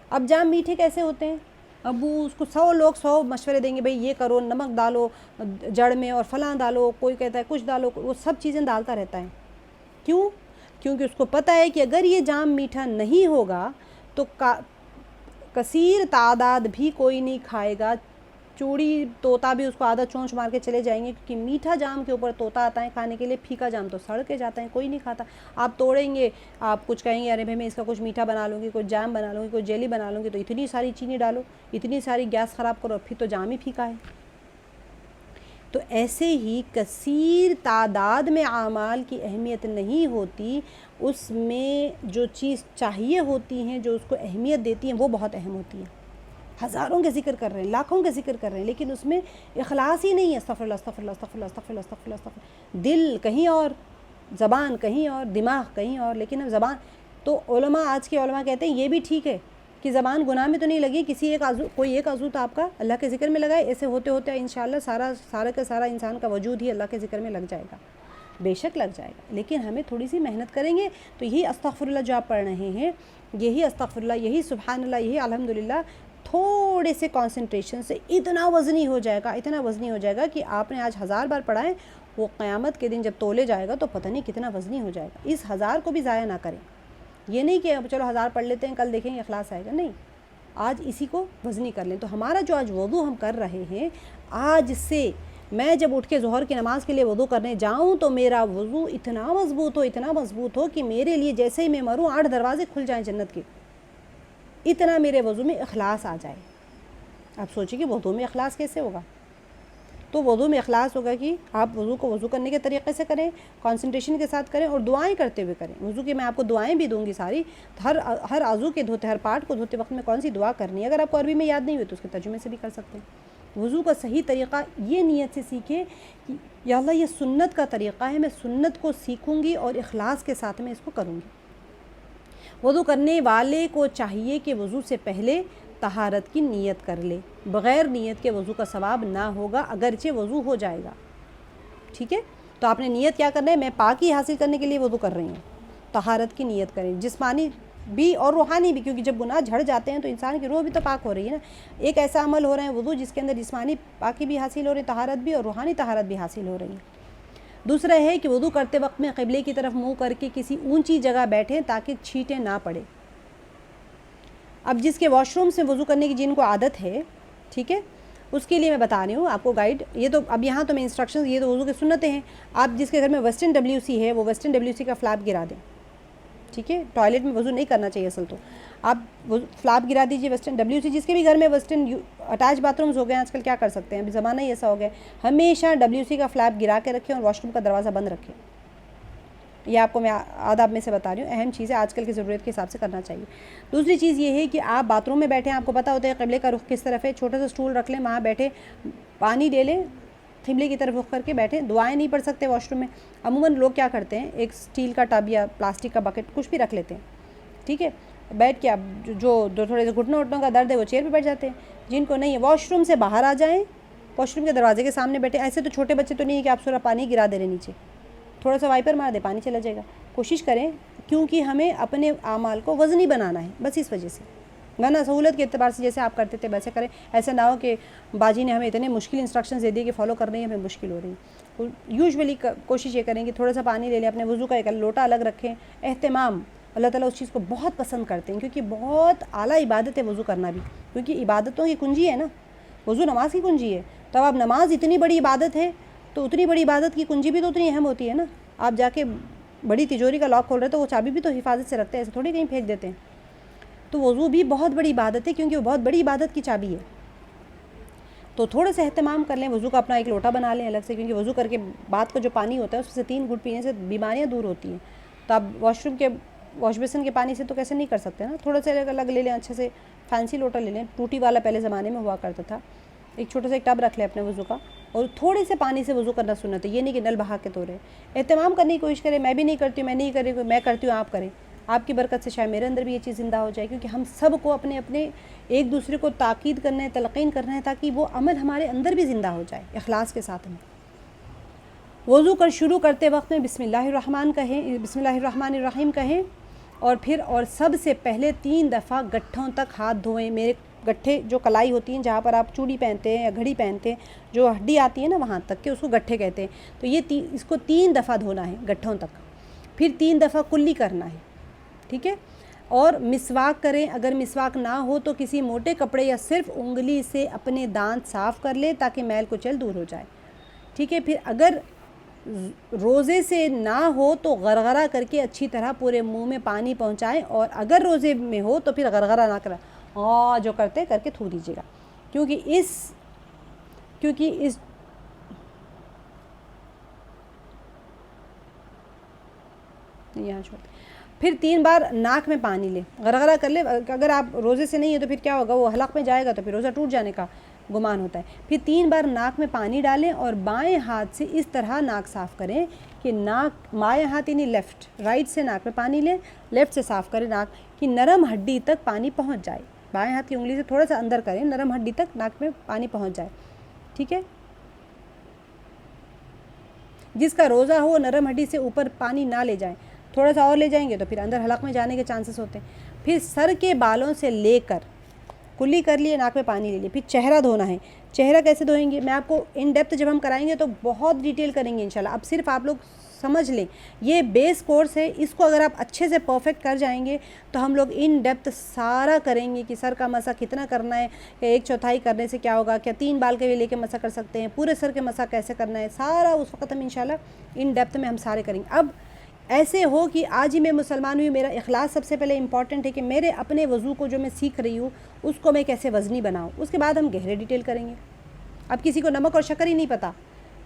اب جام میٹھے کیسے ہوتے ہیں؟ اب وہ اس کو 100 لوگ 100 مشورے دیں گے، بھئی یہ کرو، نمک ڈالو جڑ میں اور فلاں ڈالو، کوئی کہتا ہے کچھ ڈالو، وہ سب چیزیں ڈالتا رہتا ہے۔ کیوں؟ کیونکہ اس کو پتہ ہے کہ اگر یہ جام میٹھا نہیں ہوگا تو کثیر تعداد بھی کوئی نہیں کھائے گا، چوڑی طوطا بھی اس کو آدھا چونچ مار کے چلے جائیں گے، کیونکہ میٹھا جام کے اوپر طوطا آتا ہے کھانے کے لیے، پھیکا جام تو سڑ کے جاتا ہے، کوئی نہیں کھاتا۔ آپ توڑیں گے، آپ کچھ کہیں گے ارے بھائی میں اس کا کچھ میٹھا بنا لوں گی، کوئی جام بنا لوں گی، کوئی جیلی بنا لوں گی، تو اتنی ساری چینی ڈالو، اتنی ساری گیس خراب کرو، پھر تو جام ہی پھیکا ہے۔ تو ایسے ہی کثیر تعداد میں اعمال کی اہمیت نہیں ہوتی، اس میں جو چیز چاہیے ہوتی ہیں، جو اس کو اہمیت دیتی ہیں، وہ بہت اہم ہوتی ہیں۔ ہزاروں کے ذکر کر رہے ہیں، لاکھوں کے ذکر کر رہے ہیں، لیکن اس میں اخلاص ہی نہیں ہے۔ استغفر اللہ استغفر اللہ استغفر اللہ استغفر اللہ استغفر اللہ استغفر اللہ، دل کہیں اور، زبان کہیں اور، دماغ کہیں اور۔ لیکن اب زبان تو علماء، آج کے علماء کہتے ہیں یہ بھی ٹھیک ہے کہ زبان گناہ میں تو نہیں لگی، کوئی ایک عضو تو آپ کا اللہ کے ذکر میں لگائے، ایسے ہوتے ہوتے انشاءاللہ سارا کا سارا انسان کا وجود ہی اللہ کے ذکر میں لگ جائے گا، بے شک لگ جائے گا۔ لیکن ہمیں تھوڑی سی محنت کریں گے تو یہی استغفر اللہ جو آپ پڑھ رہے ہیں، یہی استغفر اللہ، یہی سبحان اللہ، یہی الحمدللہ، تھوڑے سے کانسنٹریشن سے اتنا وزنی ہو جائے گا کہ آپ نے آج 1000 بار پڑھا ہے، وہ قیامت کے دن جب تولے جائے گا تو پتہ نہیں کتنا وزنی ہو جائے گا۔ اس 1000 کو بھی ضائع نہ کریں، یہ نہیں کہ چلو 1000 پڑھ لیتے ہیں، کل دیکھیں گے اخلاص آئے گا، نہیں، آج اسی کو وزنی کر لیں۔ تو ہمارا جو آج وضو ہم کر رہے ہیں، آج سے میں جب اٹھ کے ظہر کی نماز کے لیے وضو کرنے جاؤں تو میرا وضو اتنا مضبوط ہو کہ میرے لیے جیسے ہی میں مروں 8 دروازے کھل جائیں جنت کے، اتنا میرے وضو میں اخلاص آ جائے۔ آپ سوچیں کہ وضو میں اخلاص کیسے ہوگا؟ تو وضو میں اخلاص ہوگا کہ آپ وضو کو وضو کرنے کے طریقے سے کریں، کانسنٹریشن کے ساتھ کریں اور دعائیں کرتے ہوئے کریں۔ وضو کی میں آپ کو دعائیں بھی دوں گی ساری، ہر عضو کے دھوتے، ہر پارٹ کو دھوتے وقت میں کون سی دعا کرنی ہے۔ اگر آپ کو عربی میں یاد نہیں ہوئی تو اس کے ترجمے سے بھی کر سکتے ہیں۔ وضو کا صحیح طریقہ یہ نیت سے سیکھیں کہ یا اللہ یہ سنت کا طریقہ ہے، میں سنت کو سیکھوں گی اور اخلاص کے ساتھ میں اس کو کروں گی۔ وضو کرنے والے کو چاہیے کہ وضو سے پہلے طہارت کی نیت کر لے، بغیر نیت کے وضو کا ثواب نہ ہوگا، اگرچہ وضو ہو جائے گا، ٹھیک ہے؟ تو آپ نے نیت کیا کرنا ہے؟ میں پاکی حاصل کرنے کے لیے وضو کر رہی ہوں، طہارت کی نیت کریں، جسمانی بھی اور روحانی بھی، کیونکہ جب گناہ جھڑ جاتے ہیں تو انسان کی روح بھی تو پاک ہو رہی ہے نا۔ ایک ایسا عمل ہو رہا ہے وضو جس کے اندر جسمانی پاکی بھی حاصل ہو رہی ہے، طہارت بھی، اور روحانی طہارت بھی حاصل ہو رہی ہے۔ دوسرا ہے کہ وضو کرتے وقت میں قبلے کی طرف منہ کر کے کسی اونچی جگہ بیٹھیں تاکہ چھینٹیں نہ پڑے۔ اب جس کے واش روم سے وضو کرنے کی جن کو عادت ہے، ٹھیک ہے، اس کے لیے میں بتا رہی ہوں آپ کو گائیڈ، یہ تو اب یہاں تو میں انسٹرکشنز، یہ تو وضو کی سنتیں ہیں۔ آپ جس کے گھر میں ویسٹرن WC ہے وہ ویسٹرن WC کا فلیپ گرا دیں، ٹھیک ہے. ٹوائلٹ میں وضو نہیں کرنا چاہیے اصل تو. آپ فلاپ گرا دیجیے ویسٹرن WC جس کے بھی گھر میں ویسٹرن اٹیچ باتھ رومز ہو گئے ہیں آج کل, کیا کر سکتے ہیں, ابھی زمانہ ہی ایسا ہو گیا ہے. ہمیشہ WC کا فلاپ گرا کے رکھیں اور واش روم کا دروازہ بند رکھیں. یہ آپ کو میں آداب میں سے بتا رہی ہوں, اہم چیز ہے, آج کل کی ضرورت کے حساب سے کرنا چاہیے. دوسری چیز یہ ہے کہ آپ باتھ روم میں بیٹھیں, آپ کو پتہ ہوتا ہے قبلے کا رخ کس طرف ہے, چھوٹا سا اسٹول رکھ لیں, وہاں بیٹھے پانی لے لیں, قبلے کی طرف رخ کر کے بیٹھیں. دعائیں نہیں پڑھ سکتے واش روم میں, عموماً لوگ کیا کرتے ہیں, ایک اسٹیل کا ٹب یا پلاسٹک کا بکٹ کچھ بھی رکھ لیتے ہیں. ٹھیک ہے, بیٹھ کے آپ جو تھوڑے سے گھٹنوں وٹنوں کا درد ہے وہ چیئر پہ بیٹھ جاتے ہیں. جن کو نہیں ہے واش روم سے باہر آ جائیں, واش روم کے دروازے کے سامنے بیٹھے. ایسے تو چھوٹے بچے تو نہیں ہے کہ آپ سورا پانی گرا دے رہے نیچے, تھوڑا سا وائپر مار دے پانی چلا جائے گا. کوشش کریں, کیونکہ ہمیں اپنے اعمال کو وزنی بنانا ہے, بس اس وجہ سے. ورنہ سہولت کے اعتبار سے جیسے آپ کرتے تھے ویسے کریں. ایسا نہ ہو کہ باجی نے ہمیں اتنے مشکل انسٹرکشنز دے دیے کہ فالو کرنے ہمیں مشکل ہو رہی ہے. یوزولی کوشش یہ کریں کہ تھوڑا سا پانی لے لیں, اپنے وضو کا ایک لوٹا الگ رکھیں. اہتمام, اللہ تعالیٰ اس چیز کو بہت پسند کرتے ہیں, کیونکہ بہت اعلیٰ عبادت ہے وضو کرنا بھی, کیونکہ عبادتوں کی کنجی ہے نا, وضو نماز کی کنجی ہے. تو اب نماز اتنی بڑی عبادت ہے تو اتنی بڑی عبادت کی کنجی بھی تو اتنی اہم ہوتی ہے نا. آپ جا کے بڑی تجوری کا لاک کھول رہے تو وہ چابی بھی تو حفاظت سے رکھتے ہیں, ایسے تھوڑی کہیں پھینک دیتے ہیں. تو وضو بھی بہت بڑی عبادت ہے, کیونکہ وہ بہت بڑی عبادت کی چابی ہے. تو تھوڑا سا اہتمام کر لیں, وضو کا اپنا ایک لوٹا بنا لیں الگ سے, کیونکہ وضو کر کے بعد کا جو پانی ہوتا ہے اس سے 3 گھٹ پینے سے بیماریاں دور ہوتی ہیں. تو آپ واش روم کے واش بیسن کے پانی سے تو کیسے نہیں کر سکتے نا, تھوڑا سا الگ لے لیں, اچھے سے فینسی لوٹا لے لیں, ٹوٹی والا پہلے زمانے میں ہوا کرتا تھا. ایک چھوٹا سا ایک ٹب رکھ لیں اپنے وضو کا, اور تھوڑے سے پانی سے وضو کرنا سنت ہے, یہ نہیں کہ نل بہا کے تو رہے. اہتمام کرنے کی کوشش کریں. میں بھی نہیں کرتی ہوں, میں نہیں کر رہی ہوں, میں کرتی ہوں, آپ کریں. آپ کی برکت سے شاید میرے اندر بھی یہ چیز زندہ ہو جائے, کیونکہ ہم سب کو اپنے اپنے ایک دوسرے کو تاکید کرنا ہے, تلقین کرنا ہے, تاکہ وہ عمل ہمارے اندر بھی زندہ ہو جائے اخلاص کے ساتھ. ہم وضو شروع کرتے وقت میں بسم اللہ الرحمن الرحیم کہیں, اور سب سے پہلے 3 دفعہ گٹھوں تک ہاتھ دھوئیں. میرے گٹھے جو کلائی ہوتی ہیں جہاں پر آپ چوڑی پہنتے ہیں یا گھڑی پہنتے ہیں, جو ہڈی آتی ہے نا وہاں تک کے, اس کو گٹھے کہتے ہیں. تو یہ اس کو 3 دفعہ دھونا ہے گٹھوں تک, پھر 3 دفعہ کلی کرنا ہے. ٹھیک ہے, اور مسواک کریں. اگر مسواک نہ ہو تو کسی موٹے کپڑے یا صرف انگلی سے اپنے دانت صاف کر لیں تاکہ میل کچیل دور ہو جائے. ٹھیک ہے, پھر اگر روزے سے نہ ہو تو غرغرہ کر کے اچھی طرح پورے منہ میں پانی پہنچائیں, اور اگر روزے میں ہو تو پھر غرغرہ نہ کریں, جو کرتے کر کے تھو دیجیے گا, کیونکہ اس یہاں چھوڑتے. پھر 3 بار ناک میں پانی لیں, غرغرہ کر لیں. اگر آپ روزے سے نہیں ہے تو پھر کیا ہوگا, وہ حلق میں جائے گا تو پھر روزہ ٹوٹ جانے کا گمان ہوتا ہے. پھر 3 بار ناک میں پانی ڈالیں اور بائیں ہاتھ سے اس طرح ناک صاف کریں کہ بائیں ہاتھ یعنی رائٹ سے ناک میں پانی لیں, لیفٹ سے صاف کریں ناک کی نرم ہڈی تک پانی پہنچ جائے. بائیں ہاتھ کی انگلی سے تھوڑا سا اندر کریں, نرم ہڈی تک ناک میں پانی پہنچ جائے. ٹھیک ہے, جس کا روزہ ہو نرم ہڈی سے اوپر پانی نہ لے جائیں, تھوڑا سا اور لے جائیں گے تو پھر اندر حلق میں جانے کے چانسز ہوتے ہیں. پھر سر کے بالوں سے لے کر کلی کر لیے, ناک میں پانی لے لیے. پھر چہرہ دھونا ہے. چہرہ کیسے دھوئیں گے, میں آپ کو ان ڈیپتھ جب ہم کرائیں گے تو بہت ڈیٹیل کریں گے انشاءاللہ. اب صرف آپ لوگ سمجھ لیں, یہ بیس کورس ہے, اس کو اگر آپ اچھے سے پرفیکٹ کر جائیں گے تو ہم لوگ ان ڈیپتھ سارا کریں گے کہ سر کا مسح کتنا کرنا ہے, کہ 1/4 کرنے سے کیا ہوگا, کیا 3 بال کے بھی لے کے مسح کر سکتے ہیں, پورے سر کے مسح کیسے کرنا ہے, سارا اس وقت ہم انشاءاللہ ان ڈیپتھ میں ہم سارے کریں گے. اب ایسے ہو کہ آج ہی میں مسلمان ہوئی, میرا اخلاص سب سے پہلے امپورٹنٹ ہے کہ میرے اپنے وضو کو جو میں سیکھ رہی ہوں اس کو میں کیسے وزنی بناؤں. اس کے بعد ہم گہرے ڈیٹیل کریں گے. اب کسی کو نمک اور شکر ہی نہیں پتہ,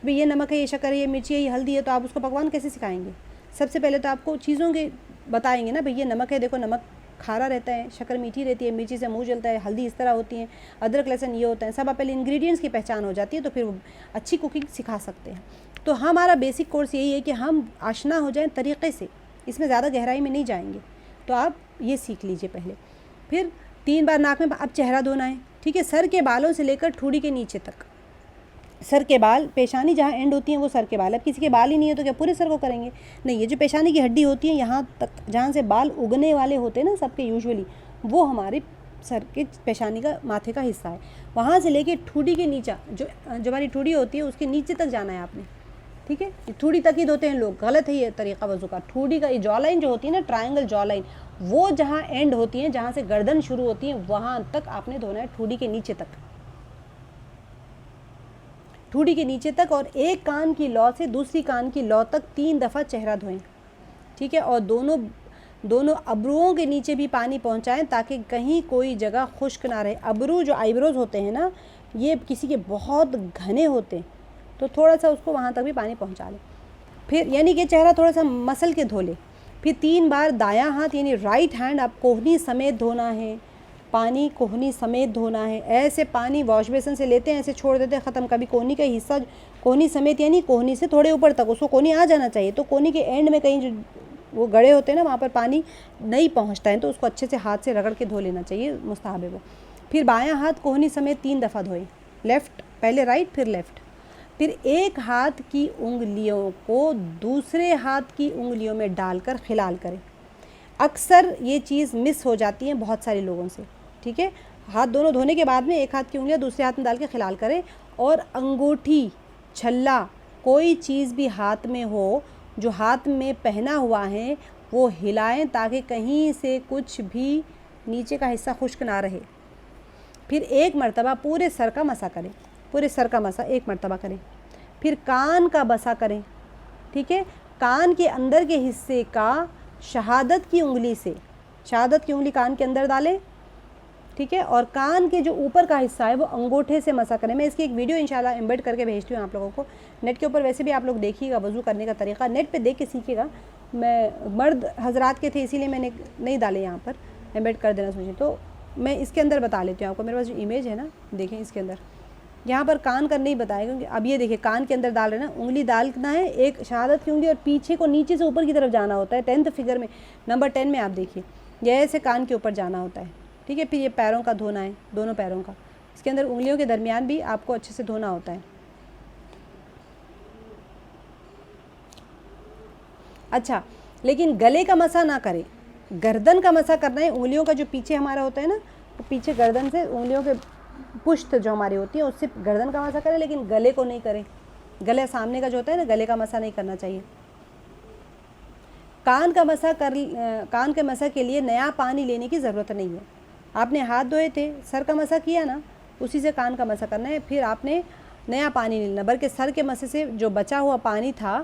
بھئی یہ نمک ہے, یہ شکر ہے, یہ مرچی ہے, یہ ہلدی ہے, تو آپ اس کو پکوان کیسے سکھائیں گے. سب سے پہلے تو آپ کو چیزوں کے بتائیں گے نا, بھئی یہ نمک ہے, دیکھو نمک کھارا رہتا ہے, شکر میٹھی رہتی ہے, مرچی سے منہ جلتا ہے, ہلدی اس طرح ہوتی ہیں, ادرک لہسن یہ ہوتا ہے. سب آپ پہلے انگریڈینٹس کی پہچان ہو جاتی ہے تو پھر وہ اچھی کوکنگ سکھا سکتے ہیں. تو ہمارا بیسک کورس یہی ہے کہ ہم آشنا ہو جائیں طریقے سے, اس میں زیادہ گہرائی میں نہیں جائیں گے. تو آپ یہ سیکھ لیجئے پہلے. پھر 3 بار ناک میں, اب چہرہ دھونا ہے. ٹھیک ہے, سر کے بالوں سے لے کر ٹھوڑی کے نیچے تک. سر کے بال, پیشانی جہاں اینڈ ہوتی ہیں وہ سر کے بال. اب کسی کے بال ہی نہیں ہے تو کیا پورے سر کو کریں گے, نہیں. یہ جو پیشانی کی ہڈی ہوتی ہے یہاں تک جہاں سے بال اگنے والے ہوتے ہیں نا سب کے یوزولی, وہ ہماری سر کے پیشانی کا ماتھے کا حصہ ہے. وہاں سے لے کے ٹھوڑی کے نیچے, جو ہماری ٹھوڑی ہوتی ہے اس کے نیچے تک جانا ہے آپ نے. ٹھیک ہے, ٹھوڑی تک ہی دھوتے ہیں لوگ, غلط ہے یہ طریقہ وضو کا. ٹھوڑی کا یہ جو لائن جو ہوتی ہے نا, ٹرائنگل جو لائن, وہ جہاں اینڈ ہوتی ہیں, جہاں سے گردن شروع ہوتی ہے, وہاں تک آپ نے دھونا ہے, ٹھوڑی کے نیچے تک. ٹھوڑی کے نیچے تک, اور ایک کان کی لو سے دوسری کان کی لو تک 3 دفعہ چہرہ دھوئیں. ٹھیک ہے, اور دونوں ابروؤں کے نیچے بھی پانی پہنچائیں تاکہ کہیں کوئی جگہ خشک نہ رہے. ابرو جو آئیبروز ہوتے ہیں نا یہ کسی کے بہت گھنے ہوتے ہیں تو تھوڑا سا اس کو وہاں تک بھی پانی پہنچا لیں. پھر یعنی کہ چہرہ تھوڑا سا مسل کے دھو لیں. پھر 3 بار دایاں ہاتھ یعنی رائٹ ہینڈ آپ کوہنی سمیت دھونا ہے, پانی کوہنی سمیت دھونا ہے. ایسے پانی واش بیسن سے لیتے ہیں, ایسے چھوڑ دیتے ہیں, ختم. کبھی کوہنی کا حصہ کوہنی سمیت یعنی کوہنی سے تھوڑے اوپر تک, اس کو کوہنی آ جانا چاہیے. تو کوہنی کے اینڈ میں کہیں جو وہ گڑے ہوتے ہیں نا وہاں پر پانی نہیں پہنچتا ہے تو اس کو اچھے سے ہاتھ سے رگڑ کے دھو لینا چاہیے, مستحب ہے وہ. پھر بایاں ہاتھ کوہنی سمیت 3 دفعہ دھوئیں, لیفٹ پہلے رائٹ پھر لیفٹ. پھر ایک ہاتھ کی انگلیوں کو دوسرے ہاتھ کی انگلیوں میں ڈال کر خلال کریں. اکثر یہ چیز مس ہو جاتی ہے بہت سارے لوگوں سے, ٹھیک ہے. ہاتھ دونوں دھونے کے بعد میں ایک ہاتھ کی انگلیاں دوسرے ہاتھ میں ڈال کے خلال کریں, اور انگوٹھی چھلا کوئی چیز بھی ہاتھ میں ہو جو ہاتھ میں پہنا ہوا ہے وہ ہلائیں تاکہ کہیں سے کچھ بھی نیچے کا حصہ خشک نہ رہے. پھر ایک مرتبہ پورے سر کا مسح کریں, پورے سر کا مسح ایک مرتبہ کریں. پھر کان کا مسح کریں, ٹھیک ہے. کان کے اندر کے حصے کا شہادت کی انگلی سے, شہادت کی انگلی کان کے اندر ڈالیں, ٹھیک ہے. اور کان کے جو اوپر کا حصہ ہے وہ انگوٹھے سے مسح کریں. میں اس کی ایک ویڈیو انشاءاللہ ایمبیڈ کر کے بھیجتی ہوں آپ لوگوں کو نیٹ کے اوپر. ویسے بھی آپ لوگ دیکھیے گا وضو کرنے کا طریقہ, نیٹ پہ دیکھ کے سیکھیے گا. میں مرد حضرات کے تھے اسی لیے میں نے نہیں ڈالے یہاں پر, ایمبیڈ کر دینا سوچیں. تو میں اس کے اندر بتا لیتی ہوں آپ کو. میرے پاس جو امیج ہے نا دیکھیں اس کے اندر, یہاں پر کان کا نہیں بتائے گا. اب یہ دیکھیں کان کے اندر ڈال رہے نا, انگلی ڈالنا ہے ایک شہادت کی انگلی اور پیچھے کو نیچے سے اوپر کی طرف جانا ہوتا ہے. 10th فگر میں نمبر 10 میں آپ دیکھیے یہ ایسے کان کے اوپر جانا ہوتا ہے, ٹھیک ہے. پھر یہ پیروں کا دھونا ہے, دونوں پیروں کا. اس کے اندر انگلیوں کے درمیان بھی آپ کو اچھے سے دھونا ہوتا ہے. اچھا, لیکن گلے کا مسح نہ کریں, گردن کا مسح کرنا ہے. انگلیوں کا جو پیچھے ہمارا ہوتا ہے نا وہ پیچھے گردن سے انگلیوں کے پشت جو ہماری ہوتی ہے اس سے گردن کا مسح کریں, لیکن گلے کو نہیں کریں. گلے سامنے کا جو ہوتا ہے نا گلے کا مسح نہیں کرنا چاہیے. کان کے مسح کے لیے نیا پانی لینے کی ضرورت نہیں ہے. آپ نے ہاتھ دھوئے تھے, سر کا مسح کیا نا, اسی سے کان کا مسح کرنا ہے. پھر آپ نے نیا پانی نہیں لینا, بلکہ سر کے مسح سے جو بچا ہوا پانی تھا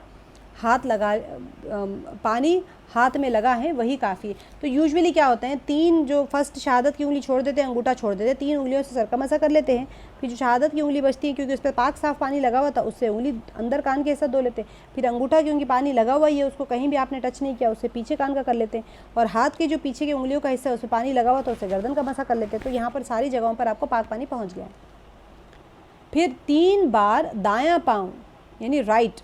پانی ہاتھ میں لگا ہے وہی کافی ہے. تو یوزولی کیا ہوتا ہے, 3 جو فرسٹ شہادت کی انگلی چھوڑ دیتے ہیں, انگوٹھا چھوڑ دیتے ہیں, 3 انگلیوں سے سر کا مسح کر لیتے ہیں. پھر جو شہادت کی انگلی بچتی ہے کیونکہ اس پہ پاک صاف پانی لگا ہوا تھا اس سے انگلی اندر کان کے حصہ دھو لیتے ہیں. پھر انگوٹھا کیونکہ پانی لگا ہوا ہی ہے اس کو کہیں بھی آپ نے ٹچ نہیں کیا, اس سے پیچھے کان کا کر لیتے ہیں. اور ہاتھ کے جو پیچھے کی انگلیوں کا حصہ ہے اس سے پانی لگا ہوا تھا اس سے گردن کا مسح کر لیتے ہیں. تو یہاں پر ساری جگہوں پر آپ کو پاک پانی پہنچ گیا. پھر 3 بار دایاں پاؤں یعنی رائٹ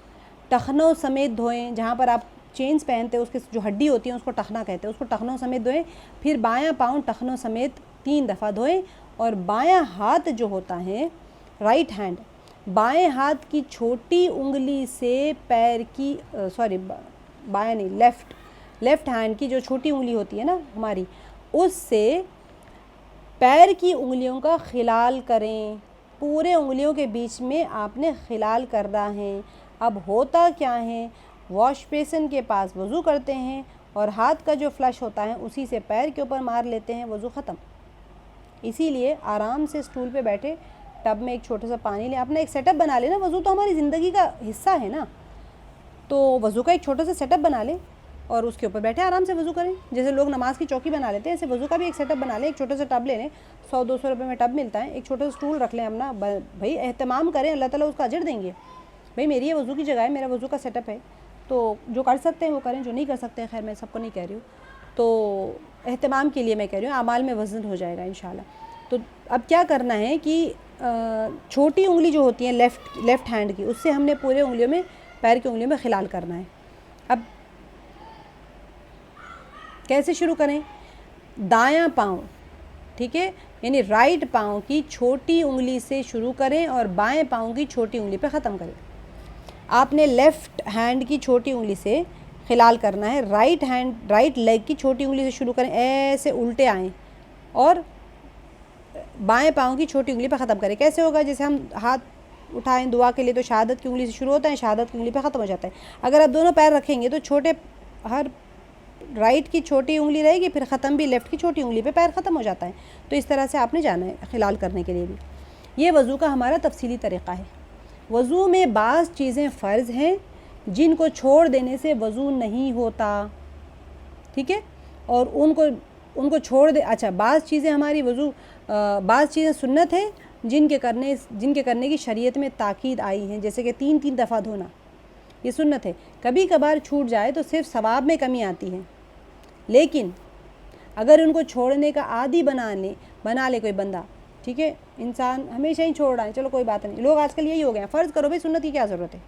ٹخنوں سمیت دھوئیں. جہاں پر آپ چینز پہنتے ہیں اس کے جو ہڈی ہوتی ہے اس کو ٹخنا کہتے ہیں, اس کو ٹخنوں سمیت دھوئیں. پھر بایاں پاؤں ٹخنوں سمیت 3 دفعہ دھوئیں. اور بایاں ہاتھ جو ہوتا ہے رائٹ ہینڈ, بائیں ہاتھ کی چھوٹی انگلی سے پیر کی بایاں نہیں لیفٹ ہینڈ کی جو چھوٹی انگلی ہوتی ہے نا ہماری, اس سے پیر کی انگلیوں کا خلال کریں. پورے انگلیوں کے بیچ میں آپ نے خلال کرنا ہے. اب ہوتا کیا ہے, واش بیسن کے پاس وضو کرتے ہیں اور ہاتھ کا جو فلش ہوتا ہے اسی سے پیر کے اوپر مار لیتے ہیں, وضو ختم. اسی لیے آرام سے اسٹول پہ بیٹھے ٹب میں ایک چھوٹا سا پانی لیں. اپنا ایک سیٹ اپ بنا لیں نا, وضو تو ہماری زندگی کا حصہ ہے نا, تو وضو کا ایک چھوٹا سا سیٹ اپ بنا لیں اور اس کے اوپر بیٹھے آرام سے وضو کریں. جیسے لوگ نماز کی چوکی بنا لیتے ہیں ایسے وضو کا بھی ایک سیٹ اپ بنا لیں. ایک چھوٹا سا ٹب لے لیں, 100-200 روپے میں ٹب ملتا ہے. ایک چھوٹا سا اسٹول رکھ لیں اپنا, بھائی اہتمام کریں, اللہ تعالیٰ اس کا اجر دیں گے. بھئی میری یہ وضو کی جگہ ہے, میرا وضو کا سیٹ اپ ہے, تو جو کر سکتے ہیں وہ کریں, جو نہیں کر سکتے ہیں خیر میں سب کو نہیں کہہ رہی ہوں, تو اہتمام کے لیے میں کہہ رہی ہوں, اعمال میں وزن ہو جائے گا انشاءاللہ. تو اب کیا کرنا ہے کہ چھوٹی انگلی جو ہوتی ہے لیفٹ ہینڈ کی, اس سے ہم نے پورے انگلیوں میں پیر کی انگلیوں میں خلال کرنا ہے. اب کیسے شروع کریں, دایاں پاؤں, ٹھیک ہے, یعنی رائٹ پاؤں کی چھوٹی انگلی سے شروع کریں اور بائیں پاؤں کی چھوٹی انگلی پہ ختم کریں. آپ نے لیفٹ ہینڈ کی چھوٹی انگلی سے خلال کرنا ہے. رائٹ لیگ کی چھوٹی انگلی سے شروع کریں, ایسے الٹے آئیں اور بائیں پاؤں کی چھوٹی انگلی پہ ختم کریں. کیسے ہوگا, جیسے ہم ہاتھ اٹھائیں دعا کے لیے تو شہادت کی انگلی سے شروع ہوتا ہے, شہادت کی انگلی پہ ختم ہو جاتا ہے. اگر آپ دونوں پیر رکھیں گے تو چھوٹے ہر رائٹ کی چھوٹی انگلی رہے گی, پھر ختم بھی لیفٹ کی چھوٹی انگلی پہ پیر ختم ہو جاتا ہے. تو اس طرح سے آپ نے جانا ہے خلال کرنے کے لیے بھی. یہ وضو کا ہمارا تفصیلی طریقہ ہے. وضو میں بعض چیزیں فرض ہیں جن کو چھوڑ دینے سے وضو نہیں ہوتا, ٹھیک ہے. اور ان کو چھوڑ دے. اچھا بعض چیزیں ہماری بعض چیزیں سنت ہیں جن کے کرنے کی شریعت میں تاکید آئی ہیں، جیسے کہ 3 دفعہ دھونا، یہ سنت ہے. کبھی کبھار چھوٹ جائے تو صرف ثواب میں کمی آتی ہے، لیکن اگر ان کو چھوڑنے کا عادی بنا لے کوئی بندہ، ٹھیک ہے، انسان ہمیشہ ہی چھوڑ رہا ہے، چلو کوئی بات نہیں. لوگ آج کل یہی ہو گئے ہیں، فرض کرو بھائی سنت کی کیا ضرورت ہے،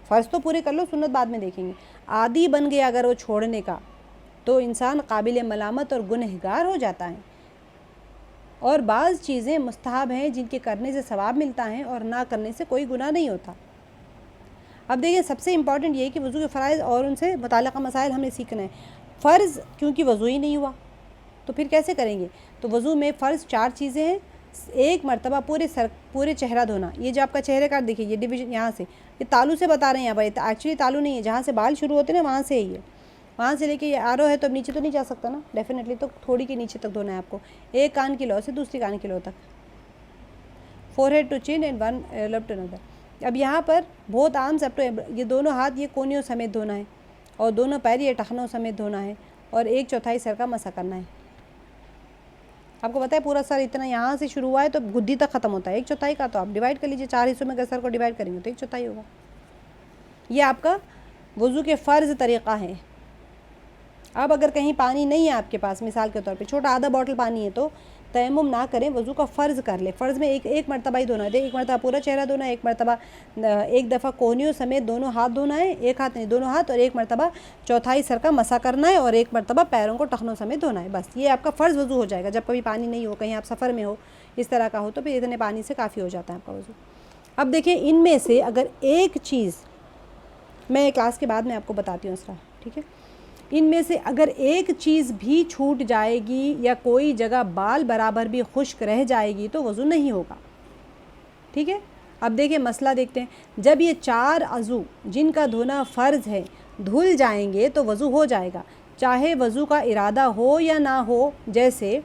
فرض تو پورے کر لو، سنت بعد میں دیکھیں گے. عادی بن گیا اگر وہ چھوڑنے کا تو انسان قابل ملامت اور گنہگار ہو جاتا ہے. اور بعض چیزیں مستحب ہیں جن کے کرنے سے ثواب ملتا ہے اور نہ کرنے سے کوئی گناہ نہیں ہوتا. اب دیکھیں سب سے امپورٹنٹ یہ کہ وضو کے فرائض اور ان سے متعلقہ مسائل ہم نے سیکھنا ہے. فرض کیونکہ وضو ہی نہیں ہوا تو پھر کیسے کریں گے؟ تو وضو میں فرض 4 چیزیں ہیں. ایک مرتبہ پورے چہرہ دھونا. یہ جو آپ کا چہرے کا دیکھیے یہ ڈویژن یہاں سے، یہ تالو سے بتا رہے ہیں یہاں پر، ایکچولی تالو نہیں ہے، جہاں سے بال شروع ہوتے ہیں نا وہاں سے ہی ہے، وہاں سے لے کے یہ آرو ہے تو اب نیچے تو نہیں جا سکتا نا، ڈیفینیٹلی تو تھوڑی کے نیچے تک دھونا ہے آپ کو. ایک کان کی لو سے دوسری کان کی لو تک، forehead to chin and 1 left to ندر. اب یہاں پر بہت عام سب یہ دونوں ہاتھ یہ کونیوں سمیت دھونا ہے، اور دونوں پیر یہ ٹخنوں سمیت دھونا ہے، اور 1/4 سر کا مسح کرنا ہے. آپ کو پتہ ہے پورا سر اتنا یہاں سے شروع ہوا ہے تو گدی تک ختم ہوتا ہے، 1/4 کا تو آپ ڈیوائڈ کر لیجیے، 4 حصوں میں اگر سر کو ڈیوائڈ کریں گے تو 1/4 ہوگا. یہ آپ کا وضو کے فرض طریقہ ہے. اب اگر کہیں پانی نہیں ہے آپ کے پاس، مثال کے طور پہ چھوٹا آدھا بوٹل پانی ہے تو تیمم نہ کریں، وضو کا فرض کر لیں. فرض میں ایک مرتبہ ہی دھونا ہے، ایک مرتبہ پورا چہرہ دھونا ہے، ایک دفعہ کوہنیوں سمیت دونوں ہاتھ دھونا ہے، ایک ہاتھ نہیں دونوں ہاتھ، اور ایک مرتبہ 1/4 سر کا مسح کرنا ہے، اور ایک مرتبہ پیروں کو ٹخنوں سمیت دھونا ہے. بس یہ آپ کا فرض وضو ہو جائے گا. جب کبھی پانی نہیں ہو، کہیں آپ سفر میں ہو، اس طرح کا ہو، تو پھر اتنے پانی سے کافی ہو جاتا ہے آپ کا وضو. اب دیکھیں ان میں سے اگر ایک چیز، میں کلاس کے بعد میں آپ کو بتاتی ہوں اس طرح، ٹھیک ہے، ان میں سے اگر ایک چیز بھی چھوٹ جائے گی یا کوئی جگہ بال برابر بھی خشک رہ جائے گی تو وضو نہیں ہوگا. ٹھیک ہے. اب دیکھیں مسئلہ دیکھتے ہیں. جب یہ 4 عضو جن کا دھونا فرض ہے دھل جائیں گے تو وضو ہو جائے گا، چاہے وضو کا ارادہ ہو یا نہ ہو. جیسے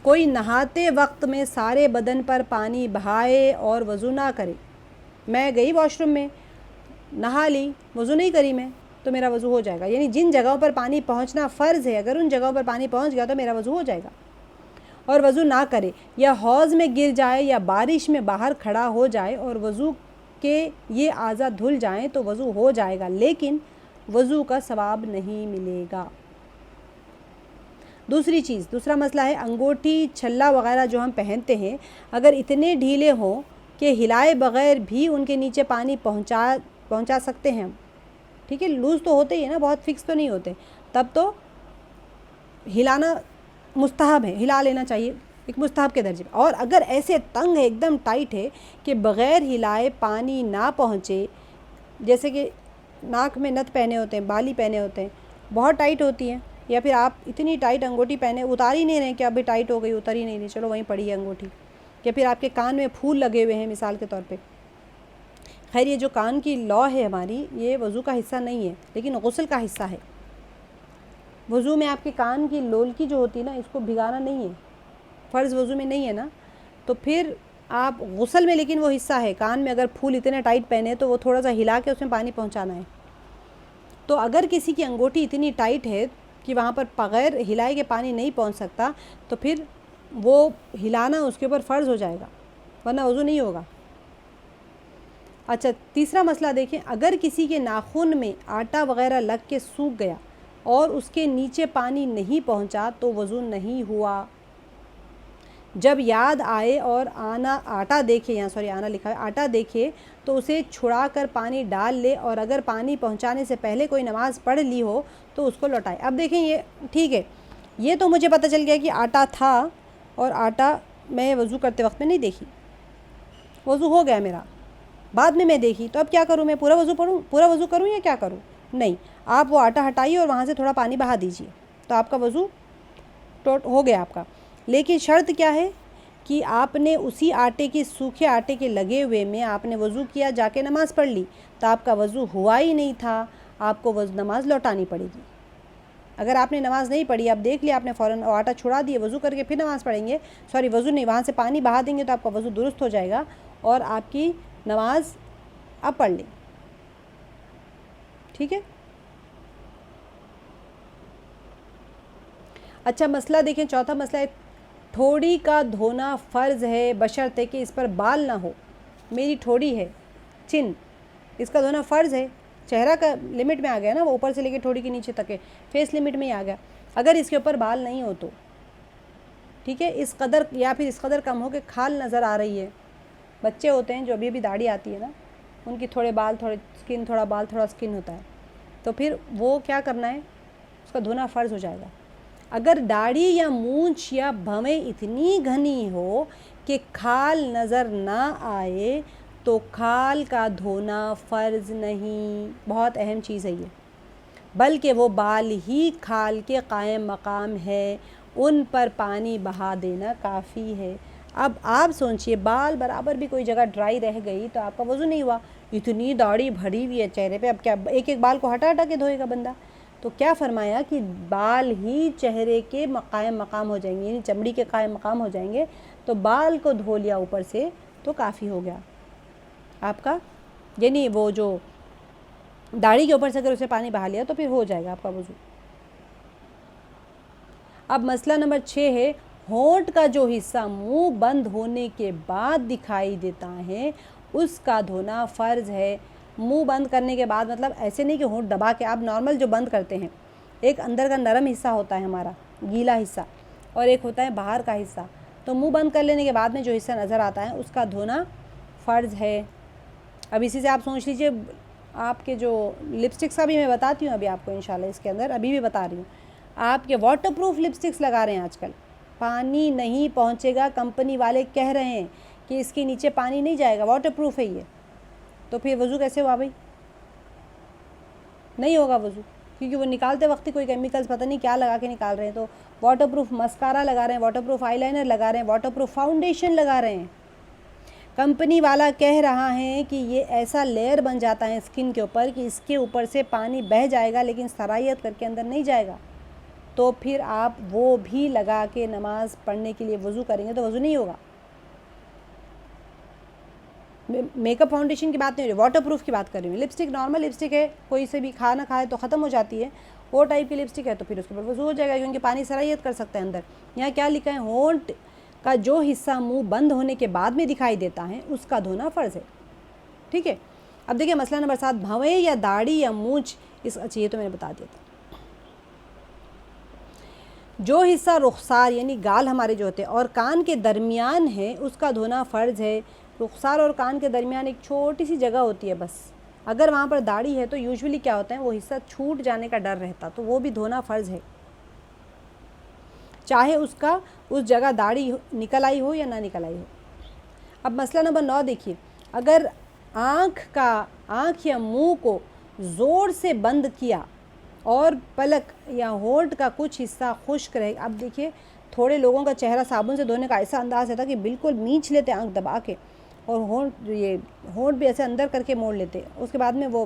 کوئی نہاتے وقت میں سارے بدن پر پانی بہائے اور وضو نہ کرے. میں گئی واش روم میں، نہا لی، وضو نہیں کری میں، تو میرا وضو ہو جائے گا. یعنی جن جگہوں پر پانی پہنچنا فرض ہے اگر ان جگہوں پر پانی پہنچ گیا تو میرا وضو ہو جائے گا. اور وضو نہ کرے یا حوض میں گر جائے یا بارش میں باہر کھڑا ہو جائے اور وضو کے یہ اعضاء دھل جائیں تو وضو ہو جائے گا، لیکن وضو کا ثواب نہیں ملے گا. دوسرا مسئلہ ہے انگوٹھی، چھلا وغیرہ جو ہم پہنتے ہیں، اگر اتنے ڈھیلے ہوں کہ ہلائے بغیر بھی ان کے نیچے پانی پہنچا سکتے ہیں ہم. ٹھیک ہے، لوز تو ہوتے ہی ہے نا، بہت فکس تو نہیں ہوتے، تب تو ہلانا مستحب ہے، ہلا لینا چاہیے ایک مستحب کے درجے. اور اگر ایسے تنگ ہے، ایک دم ٹائٹ ہے کہ بغیر ہلائے پانی نہ پہنچے، جیسے کہ ناک میں نتھ پہنے ہوتے ہیں، بالی پہنے ہوتے ہیں، بہت ٹائٹ ہوتی ہیں، یا پھر آپ اتنی ٹائٹ انگوٹھی پہنے اتار ہی نہیں رہے کہ ابھی ٹائٹ ہو گئی، اتر ہی نہیں رہی، چلو وہیں پڑی ہے انگوٹھی، یا پھر آپ کے کان میں پھول لگے ہوئے ہیں مثال کے طور پہ. خیر یہ جو کان کی لو ہے ہماری، یہ وضو کا حصہ نہیں ہے لیکن غسل کا حصہ ہے. وضو میں آپ کے کان کی لولکی جو ہوتی ہے نا، اس کو بھگانا نہیں ہے، فرض وضو میں نہیں ہے نا، تو پھر آپ غسل میں، لیکن وہ حصہ ہے. کان میں اگر پھول اتنے ٹائٹ پہنے تو وہ تھوڑا سا ہلا کے اس میں پانی پہنچانا ہے. تو اگر کسی کی انگوٹھی اتنی ٹائٹ ہے کہ وہاں پر بغیر ہلائے کے پانی نہیں پہنچ سکتا تو پھر وہ ہلانا اس کے اوپر فرض ہو جائے گا، ورنہ وضو نہیں ہوگا. اچھا تیسرا مسئلہ دیکھیں، اگر کسی کے ناخن میں آٹا وغیرہ لگ کے سوکھ گیا اور اس کے نیچے پانی نہیں پہنچا تو وضو نہیں ہوا. جب یاد آئے اور آٹا دیکھے، آنا لکھا ہے، آٹا دیکھے تو اسے چھڑا کر پانی ڈال لے، اور اگر پانی پہنچانے سے پہلے کوئی نماز پڑھ لی ہو تو اس کو لوٹائے. اب دیکھیں یہ ٹھیک ہے، یہ تو مجھے پتہ چل گیا کہ آٹا تھا اور آٹا میں وضو کرتے وقت میں نہیں دیکھی، وضو ہو گیا میرا، بعد میں دیکھی، تو اب کیا کروں؟ میں پورا وضو کروں یا کیا کروں؟ نہیں، آپ وہ آٹا ہٹائیے اور وہاں سے تھوڑا پانی بہا دیجیے تو آپ کا وضو ہو گیا آپ کا. لیکن شرط کیا ہے کہ آپ نے اسی آٹے کے، سوکھے آٹے کے لگے ہوئے میں آپ نے وضو کیا، جا کے نماز پڑھ لی، تو آپ کا وضو ہوا ہی نہیں تھا، آپ کو نماز لوٹانی پڑے گی. اگر آپ نے نماز نہیں پڑھی، آپ دیکھ لیا آپ نے فوراً آٹا چھڑا دیے، وضو کر کے پھر نماز پڑھیں گے، وضو نہیں، وہاں سے پانی بہا دیں گے تو آپ کا وضو درست ہو جائے گا اور آپ کی نماز اب پڑھ لیں. ٹھیک ہے. اچھا مسئلہ دیکھیں، چوتھا مسئلہ ہے ٹھوڑی کا دھونا فرض ہے بشرطے کہ اس پر بال نہ ہو. میری ٹھوڑی ہے، چن، اس کا دھونا فرض ہے. چہرہ کا لمٹ میں آ گیا نا، وہ اوپر سے لے کے ٹھوڑی کے نیچے تک ہے، فیس لمٹ میں ہی آ گیا. اگر اس کے اوپر بال نہیں ہو تو ٹھیک ہے، اس قدر یا پھر اس قدر کم ہو کہ کھال نظر آ رہی ہے. بچے ہوتے ہیں جو ابھی ابھی داڑھی آتی ہے نا، ان کی تھوڑے بال تھوڑے اسکن، تھوڑا بال تھوڑا اسکن ہوتا ہے، تو پھر وہ کیا کرنا ہے، اس کا دھونا فرض ہو جائے گا. اگر داڑھی یا مونچھ یا بھویں اتنی گھنی ہو کہ کھال نظر نہ آئے تو کھال کا دھونا فرض نہیں. بہت اہم چیز ہے یہ، بلکہ وہ بال ہی کھال کے قائم مقام ہے، ان پر پانی بہا دینا کافی ہے. اب آپ سوچئے بال برابر بھی کوئی جگہ ڈرائی رہ گئی تو آپ کا وضو نہیں ہوا. اتنی داڑھی بھری ہوئی ہے چہرے پہ، اب کیا ایک ایک بال کو ہٹا ہٹا کے دھوئے گا بندہ؟ تو کیا فرمایا کہ بال ہی چہرے کے قائم مقام ہو جائیں گے، یعنی چمڑی کے قائم مقام ہو جائیں گے، تو بال کو دھو لیا اوپر سے تو کافی ہو گیا آپ کا. یعنی وہ جو داڑھی کے اوپر سے اگر اسے پانی بہا لیا تو پھر ہو جائے گا آپ کا وضو. اب مسئلہ نمبر 6 ہے ہونٹ کا جو حصہ منہ بند ہونے کے بعد دکھائی دیتا ہے اس کا دھونا فرض ہے. منہ بند کرنے کے بعد مطلب ایسے نہیں کہ ہونٹ دبا کے، آپ نارمل جو بند کرتے ہیں، ایک اندر کا نرم حصہ ہوتا ہے ہمارا گیلا حصہ، اور ایک ہوتا ہے باہر کا حصہ. تو منہ بند کر لینے کے بعد میں جو حصہ نظر آتا ہے اس کا دھونا فرض ہے. اب اسی سے آپ سوچ لیجئے، آپ کے جو لپسٹکس کا بھی میں بتاتی ہوں ابھی آپ کو انشاءاللہ اس کے اندر، ابھی بھی بتا رہی ہوں. آپ کے واٹر پروف لپسٹکس لگا رہے ہیں آج کل، پانی نہیں پہنچے گا، کمپنی والے کہہ رہے ہیں کہ اس کے نیچے پانی نہیں جائے گا، واٹر پروف ہے یہ، تو پھر وضو کیسے ہوا بھائی؟ نہیں ہوگا وضو، کیونکہ وہ نکالتے وقت کوئی کیمیکلز پتہ نہیں کیا لگا کے نکال رہے ہیں. تو واٹر پروف مسکارا لگا رہے ہیں، واٹر پروف آئی لائنر لگا رہے ہیں، واٹر پروف فاؤنڈیشن لگا رہے ہیں. کمپنی والا کہہ رہا ہے کہ یہ ایسا لیئر بن جاتا ہے اسکن کے اوپر کہ اس کے اوپر سے پانی بہہ جائے گا لیکن سرائیت کر کے اندر نہیں جائے گا. تو پھر آپ وہ بھی لگا کے نماز پڑھنے کے لیے وضو کریں گے تو وضو نہیں ہوگا. میک اپ فاؤنڈیشن کی بات نہیں ہو رہی، واٹر پروف کی بات کر رہی ہوں. لپسٹک نارمل لپسٹک ہے، کوئی سے بھی کھانا کھائے تو ختم ہو جاتی ہے، وہ ٹائپ کی لپسٹک ہے تو پھر اس کے اوپر وضو ہو جائے گا کیونکہ پانی سرائیت کر سکتا ہے اندر. یہاں کیا لکھا ہے، ہونٹ کا جو حصہ منہ بند ہونے کے بعد میں دکھائی دیتا ہے اس کا دھونا فرض ہے. ٹھیک ہے. اب دیکھیں مسئلہ نمبر 7، بھویں یا داڑھی یا مونچھ، اچھا یہ تو میں نے بتا دیا تھا. جو حصہ رخسار یعنی گال ہمارے جو ہوتے ہیں اور کان کے درمیان ہے اس کا دھونا فرض ہے. رخسار اور کان کے درمیان ایک چھوٹی سی جگہ ہوتی ہے بس، اگر وہاں پر داڑھی ہے تو یوزولی کیا ہوتا ہے وہ حصہ چھوٹ جانے کا ڈر رہتا، تو وہ بھی دھونا فرض ہے، چاہے اس جگہ داڑھی نکل آئی ہو یا نہ نکل آئی ہو. اب مسئلہ نمبر 9 دیکھیے، اگر آنکھ یا منہ کو زور سے بند کیا اور پلک یا ہونٹ کا کچھ حصہ خشک رہے. اب دیکھیے تھوڑے لوگوں کا چہرہ صابن سے دھونے کا ایسا انداز رہتا کہ بالکل مینچ لیتے آنکھ دبا کے، اور ہونٹ بھی ایسے اندر کر کے موڑ لیتے، اس کے بعد میں وہ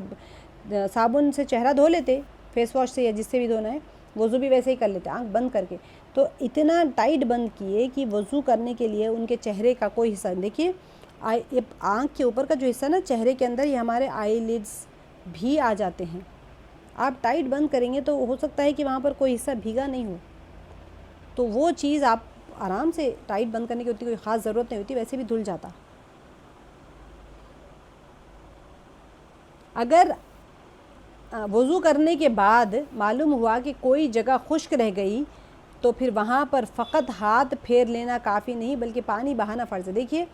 صابن سے چہرہ دھو لیتے، فیس واش سے یا جس سے بھی دھونا ہے، وضو بھی ویسے ہی کر لیتے آنکھ بند کر کے. تو اتنا ٹائٹ بند کیے کہ وضو کرنے کے لیے ان کے چہرے کا کوئی حصہ، دیکھیے آنکھ کے اوپر کا جو حصہ نا چہرے کے اندر، یہ ہمارے آئی لیڈز بھی آ جاتے ہیں. آپ ٹائٹ بند کریں گے تو ہو سکتا ہے کہ وہاں پر کوئی حصہ بھیگا نہیں ہو، تو وہ چیز آپ آرام سے ٹائٹ بند کرنے کی ہوتی، کوئی خاص ضرورت نہیں ہوتی، ویسے بھی دھل جاتا. اگر وضو کرنے کے بعد معلوم ہوا کہ کوئی جگہ خشک رہ گئی تو پھر وہاں پر فقط ہاتھ پھیر لینا کافی نہیں بلکہ پانی بہانا فرض ہے. دیکھیے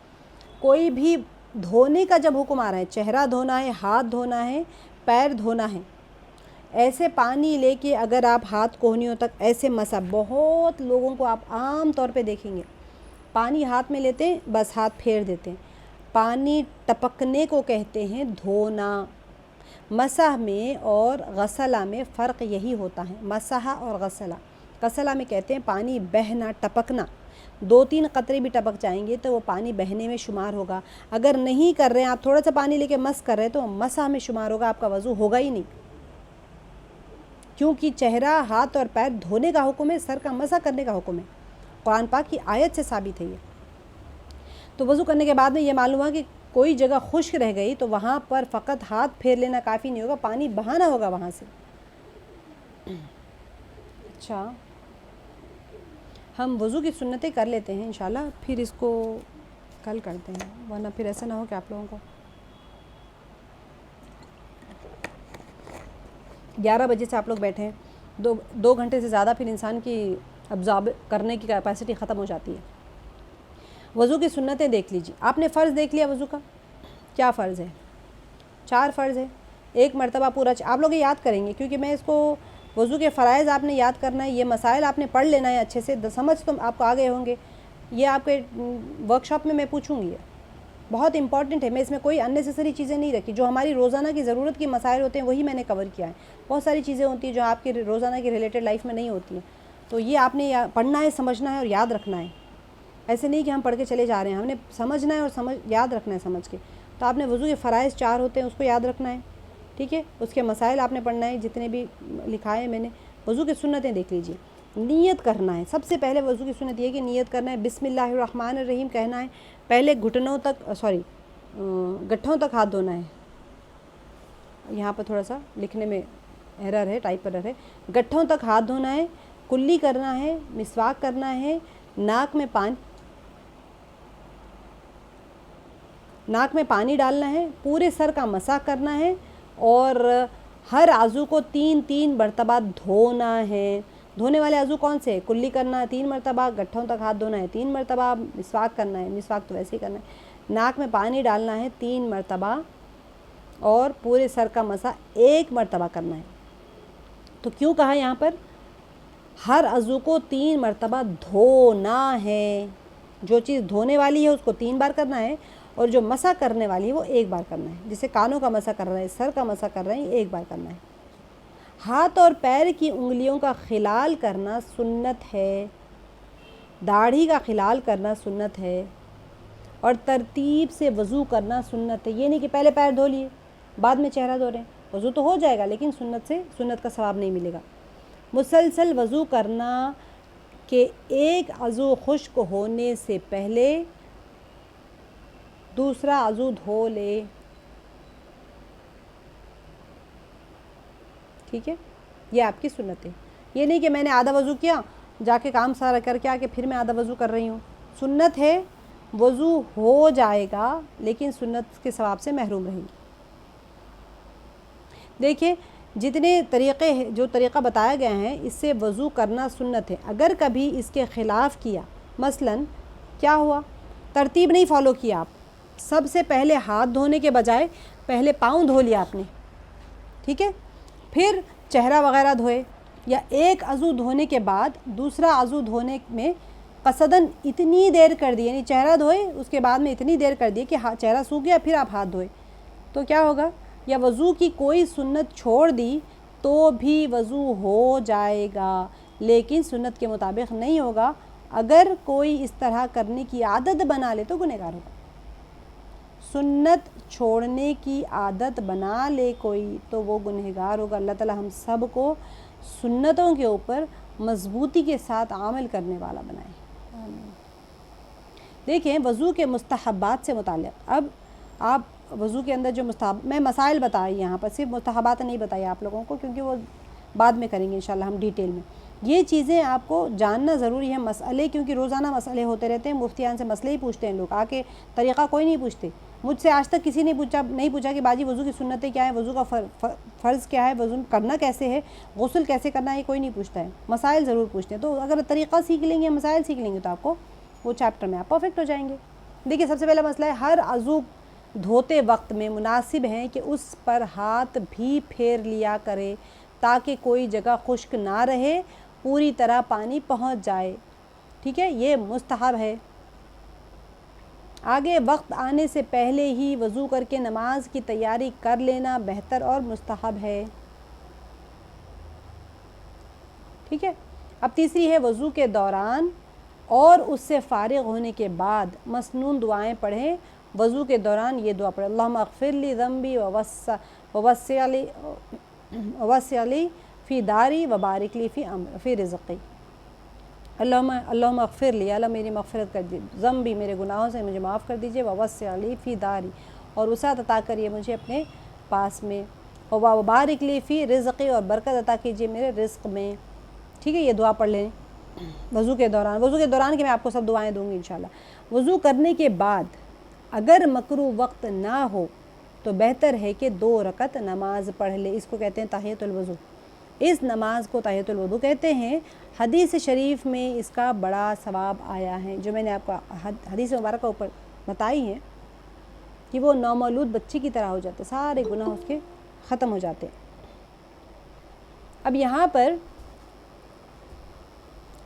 کوئی بھی دھونے کا جب حکم آ رہا ہے، چہرہ دھونا ہے، ہاتھ دھونا ہے، پیر دھونا ہے، ایسے پانی لے کے اگر آپ ہاتھ کوہنیوں تک ایسے مسا، بہت لوگوں کو آپ عام طور پہ دیکھیں گے پانی ہاتھ میں لیتے ہیں بس ہاتھ پھیر دیتے ہیں. پانی ٹپکنے کو کہتے ہیں دھونا. مسح میں اور غسلہ میں فرق یہی ہوتا ہے، مسح اور غسلہ میں کہتے ہیں پانی بہنا، ٹپکنا. 2-3 قطرے بھی ٹپک جائیں گے تو وہ پانی بہنے میں شمار ہوگا. اگر نہیں کر رہے ہیں آپ، تھوڑا سا پانی لے کے مس کر رہے ہیں تو مسح میں شمار ہوگا، آپ کا وضو ہوگا ہی نہیں، کیونکہ چہرہ، ہاتھ اور پیر دھونے کا حکم ہے، سر کا مسح کرنے کا حکم ہے، قرآن پاک کی آیت سے ثابت ہے یہ. تو وضو کرنے کے بعد میں یہ معلوم ہوا کہ کوئی جگہ خشک رہ گئی تو وہاں پر فقط ہاتھ پھیر لینا کافی نہیں ہوگا، پانی بہانا ہوگا وہاں سے. اچھا ہم وضو کی سنتیں کر لیتے ہیں انشاءاللہ، پھر اس کو کل کرتے ہیں، ورنہ پھر ایسا نہ ہو کہ آپ لوگوں کو 11 بجے سے آپ لوگ بیٹھیں، دو گھنٹے سے زیادہ پھر انسان کی ابزارب کرنے کی کیپیسٹی ختم ہو جاتی ہے۔ وضو کی سنتیں دیکھ لیجیے، آپ نے فرض دیکھ لیا وضو کا، کیا فرض ہے؟ 4 فرض ہے، ایک مرتبہ پورا آپ لوگ یاد کریں گے، کیونکہ میں اس کو وضو کے فرائض آپ نے یاد کرنا ہے، یہ مسائل آپ نے پڑھ لینا ہے اچھے سے، سمجھ تو آپ کو آ گئے ہوں گے، یہ آپ کے ورک شاپ میں پوچھوں گی، بہت امپورٹنٹ ہے، میں اس میں کوئی اننیسیسری چیزیں نہیں رکھی، جو ہماری روزانہ کی ضرورت کی مسائل ہوتے ہیں وہی میں نے کور کیا ہے، بہت ساری چیزیں ہوتی ہیں جو آپ کی روزانہ کی ریلیٹڈ لائف میں نہیں ہوتی ہیں، تو یہ آپ نے پڑھنا ہے، سمجھنا ہے اور یاد رکھنا ہے، ایسے نہیں کہ ہم پڑھ کے چلے جا رہے ہیں، ہم نے سمجھنا ہے اور یاد رکھنا ہے سمجھ کے۔ تو آپ نے وضو کے فرائض 4 ہوتے ہیں، اس کو یاد رکھنا ہے، ٹھیک ہے، اس کے مسائل آپ نے پڑھنا ہے، جتنے بھی لکھائے ہیں میں نے۔ وضو کی سنتیں دیکھ لیجیے، نیت کرنا ہے، سب سے پہلے وضو کی سنت یہ کہ نیت کرنا ہے، بسم اللہ الرحمن الرحیم کہنا ہے، پہلے گھٹنوں تک گٹھوں تک ہاتھ دھونا ہے، یہاں پر تھوڑا سا لکھنے میں ایرر ہے، ٹائپ ایرر ہے، گٹھوں تک ہاتھ دھونا ہے، کلی کرنا ہے، مسواک کرنا ہے، ناک میں پانی ڈالنا ہے، پورے سر کا مسح کرنا ہے، اور ہر عضو کو 3 مرتبہ دھونا ہے۔ دھونے والے عضو کون سے؟ کلی کرنا ہے 3 مرتبہ، گٹھوں تک ہاتھ دھونا ہے 3 مرتبہ، مسواک کرنا ہے، مسواک تو ویسے ہی کرنا ہے، ناک میں پانی ڈالنا ہے 3 مرتبہ، اور پورے سر کا مسح 1 مرتبہ کرنا ہے۔ تو کیوں کہا یہاں پر ہر عضو کو 3 مرتبہ دھونا ہے؟ جو چیز دھونے والی ہے اس کو 3 بار کرنا ہے، اور جو مسح کرنے والی ہے وہ 1 بار کرنا ہے، جسے کانوں کا مسح کر رہے ہیں، سر کا مسح کر رہے ہیں، 1 بار کرنا ہے۔ ہاتھ اور پیر کی انگلیوں کا خلال کرنا سنت ہے، داڑھی کا خلال کرنا سنت ہے، اور ترتیب سے وضو کرنا سنت ہے۔ یہ نہیں کہ پہلے پیر دھو لیے بعد میں چہرہ دھو رہے ہیں، وضو تو ہو جائے گا لیکن سنت کا ثواب نہیں ملے گا۔ مسلسل وضو کرنا کہ ایک عضو خشک ہونے سے پہلے دوسرا عضو دھو لے، ٹھیک ہے، یہ آپ کی سنت ہے۔ یہ نہیں کہ میں نے آدھا وضو کیا، جا کے کام سارا کر کے آ کے پھر میں آدھا وضو کر رہی ہوں۔ سنت ہے، وضو ہو جائے گا لیکن سنت کے ثواب سے محروم رہے گی۔ دیکھیں جتنے طریقے ہیں، جو طریقہ بتایا گیا ہے اس سے وضو کرنا سنت ہے۔ اگر کبھی اس کے خلاف کیا، مثلاً کیا ہوا، ترتیب نہیں فالو کیا، آپ سب سے پہلے ہاتھ دھونے کے بجائے پہلے پاؤں دھو لیا آپ نے، ٹھیک ہے، پھر چہرہ وغیرہ دھوئے، یا ایک عضو دھونے کے بعد دوسرا عضو دھونے میں قصداً اتنی دیر کر دی، یعنی چہرہ دھوئے اس کے بعد میں اتنی دیر کر دی کہ چہرہ سوکھ گیا پھر آپ ہاتھ دھوئے، تو کیا ہوگا؟ یا وضو کی کوئی سنت چھوڑ دی تو بھی وضو ہو جائے گا لیکن سنت کے مطابق نہیں ہوگا۔ اگر کوئی اس طرح کرنے کی عادت بنا لے تو گنہگار ہوگا۔ سنت چھوڑنے کی عادت بنا لے کوئی تو وہ گنہگار ہوگا۔ اللہ تعالی ہم سب کو سنتوں کے اوپر مضبوطی کے ساتھ عمل کرنے والا بنائے۔ دیکھیں وضو کے مستحبات سے متعلق، اب آپ وضو کے اندر جو میں مسائل بتائی یہاں پر، صرف مستحبات نہیں بتائی آپ لوگوں کو، کیونکہ وہ بعد میں کریں گے انشاءاللہ ہم ڈیٹیل میں۔ یہ چیزیں آپ کو جاننا ضروری ہے، مسئلے، کیونکہ روزانہ مسئلے ہوتے رہتے ہیں، مفتیان سے مسئلے ہی پوچھتے ہیں لوگ، آ کے طریقہ کوئی نہیں پوچھتے۔ مجھ سے آج تک کسی نے نہیں پوچھا کہ باجی وضو کی سنتیں کیا ہیں، وضو کا فرض کیا ہے، وضو کرنا کیسے ہے، غسل کیسے کرنا ہے، یہ کوئی نہیں پوچھتا ہے، مسائل ضرور پوچھتے ہیں۔ تو اگر طریقہ سیکھ لیں گے، مسائل سیکھ لیں گے تو آپ کو وہ چیپٹر میں آپ پرفیکٹ ہو جائیں گے۔ دیکھیے سب سے پہلا مسئلہ ہے، ہر عضو دھوتے وقت میں مناسب ہے کہ اس پر ہاتھ بھی پھیر لیا کرے تاکہ کوئی جگہ خشک نہ رہے، پوری طرح پانی پہنچ جائے، ٹھیک ہے، یہ مستحب ہے۔ آگے وقت آنے سے پہلے ہی وضو کر کے نماز کی تیاری کر لینا بہتر اور مستحب ہے، ٹھیک ہے۔ اب تیسری ہے، وضو کے دوران اور اس سے فارغ ہونے کے بعد مسنون دعائیں پڑھیں۔ وضو کے دوران یہ دعا پڑھیں، اللہم اغفر لی ذنبی ووسع لی فی داری وبارک لی فی رزقی۔ اللہم اغفر لی، اللہ میری مغفرت کر دیجیے، ذنبی میرے گناہوں سے مجھے معاف کر دیجیے، ووسع لی فی داری، اور وسعت عطا کریے مجھے اپنے پاس میں، وبارک لی فی رزقی، اور برکت عطا کیجیے میرے رزق میں، ٹھیک ہے، یہ دعا پڑھ لیں۔ وضو کے دوران کہ میں آپ کو سب دعائیں دوں گی انشاءاللہ. وضو کرنے کے بعد اگر مکروہ وقت نہ ہو تو بہتر ہے کہ 2 رکعت نماز پڑھ لے. اس کو کہتے ہیں تحیۃ الوضو. اس نماز کو تحیۃ الوضو کہتے ہیں. حدیث شریف میں اس کا بڑا ثواب آیا ہے جو میں نے آپ کو حدیث مبارکہ اوپر بتائی ہے کہ وہ نومولود بچی کی طرح ہو جاتے, سارے گناہ اس کے ختم ہو جاتے. اب یہاں پر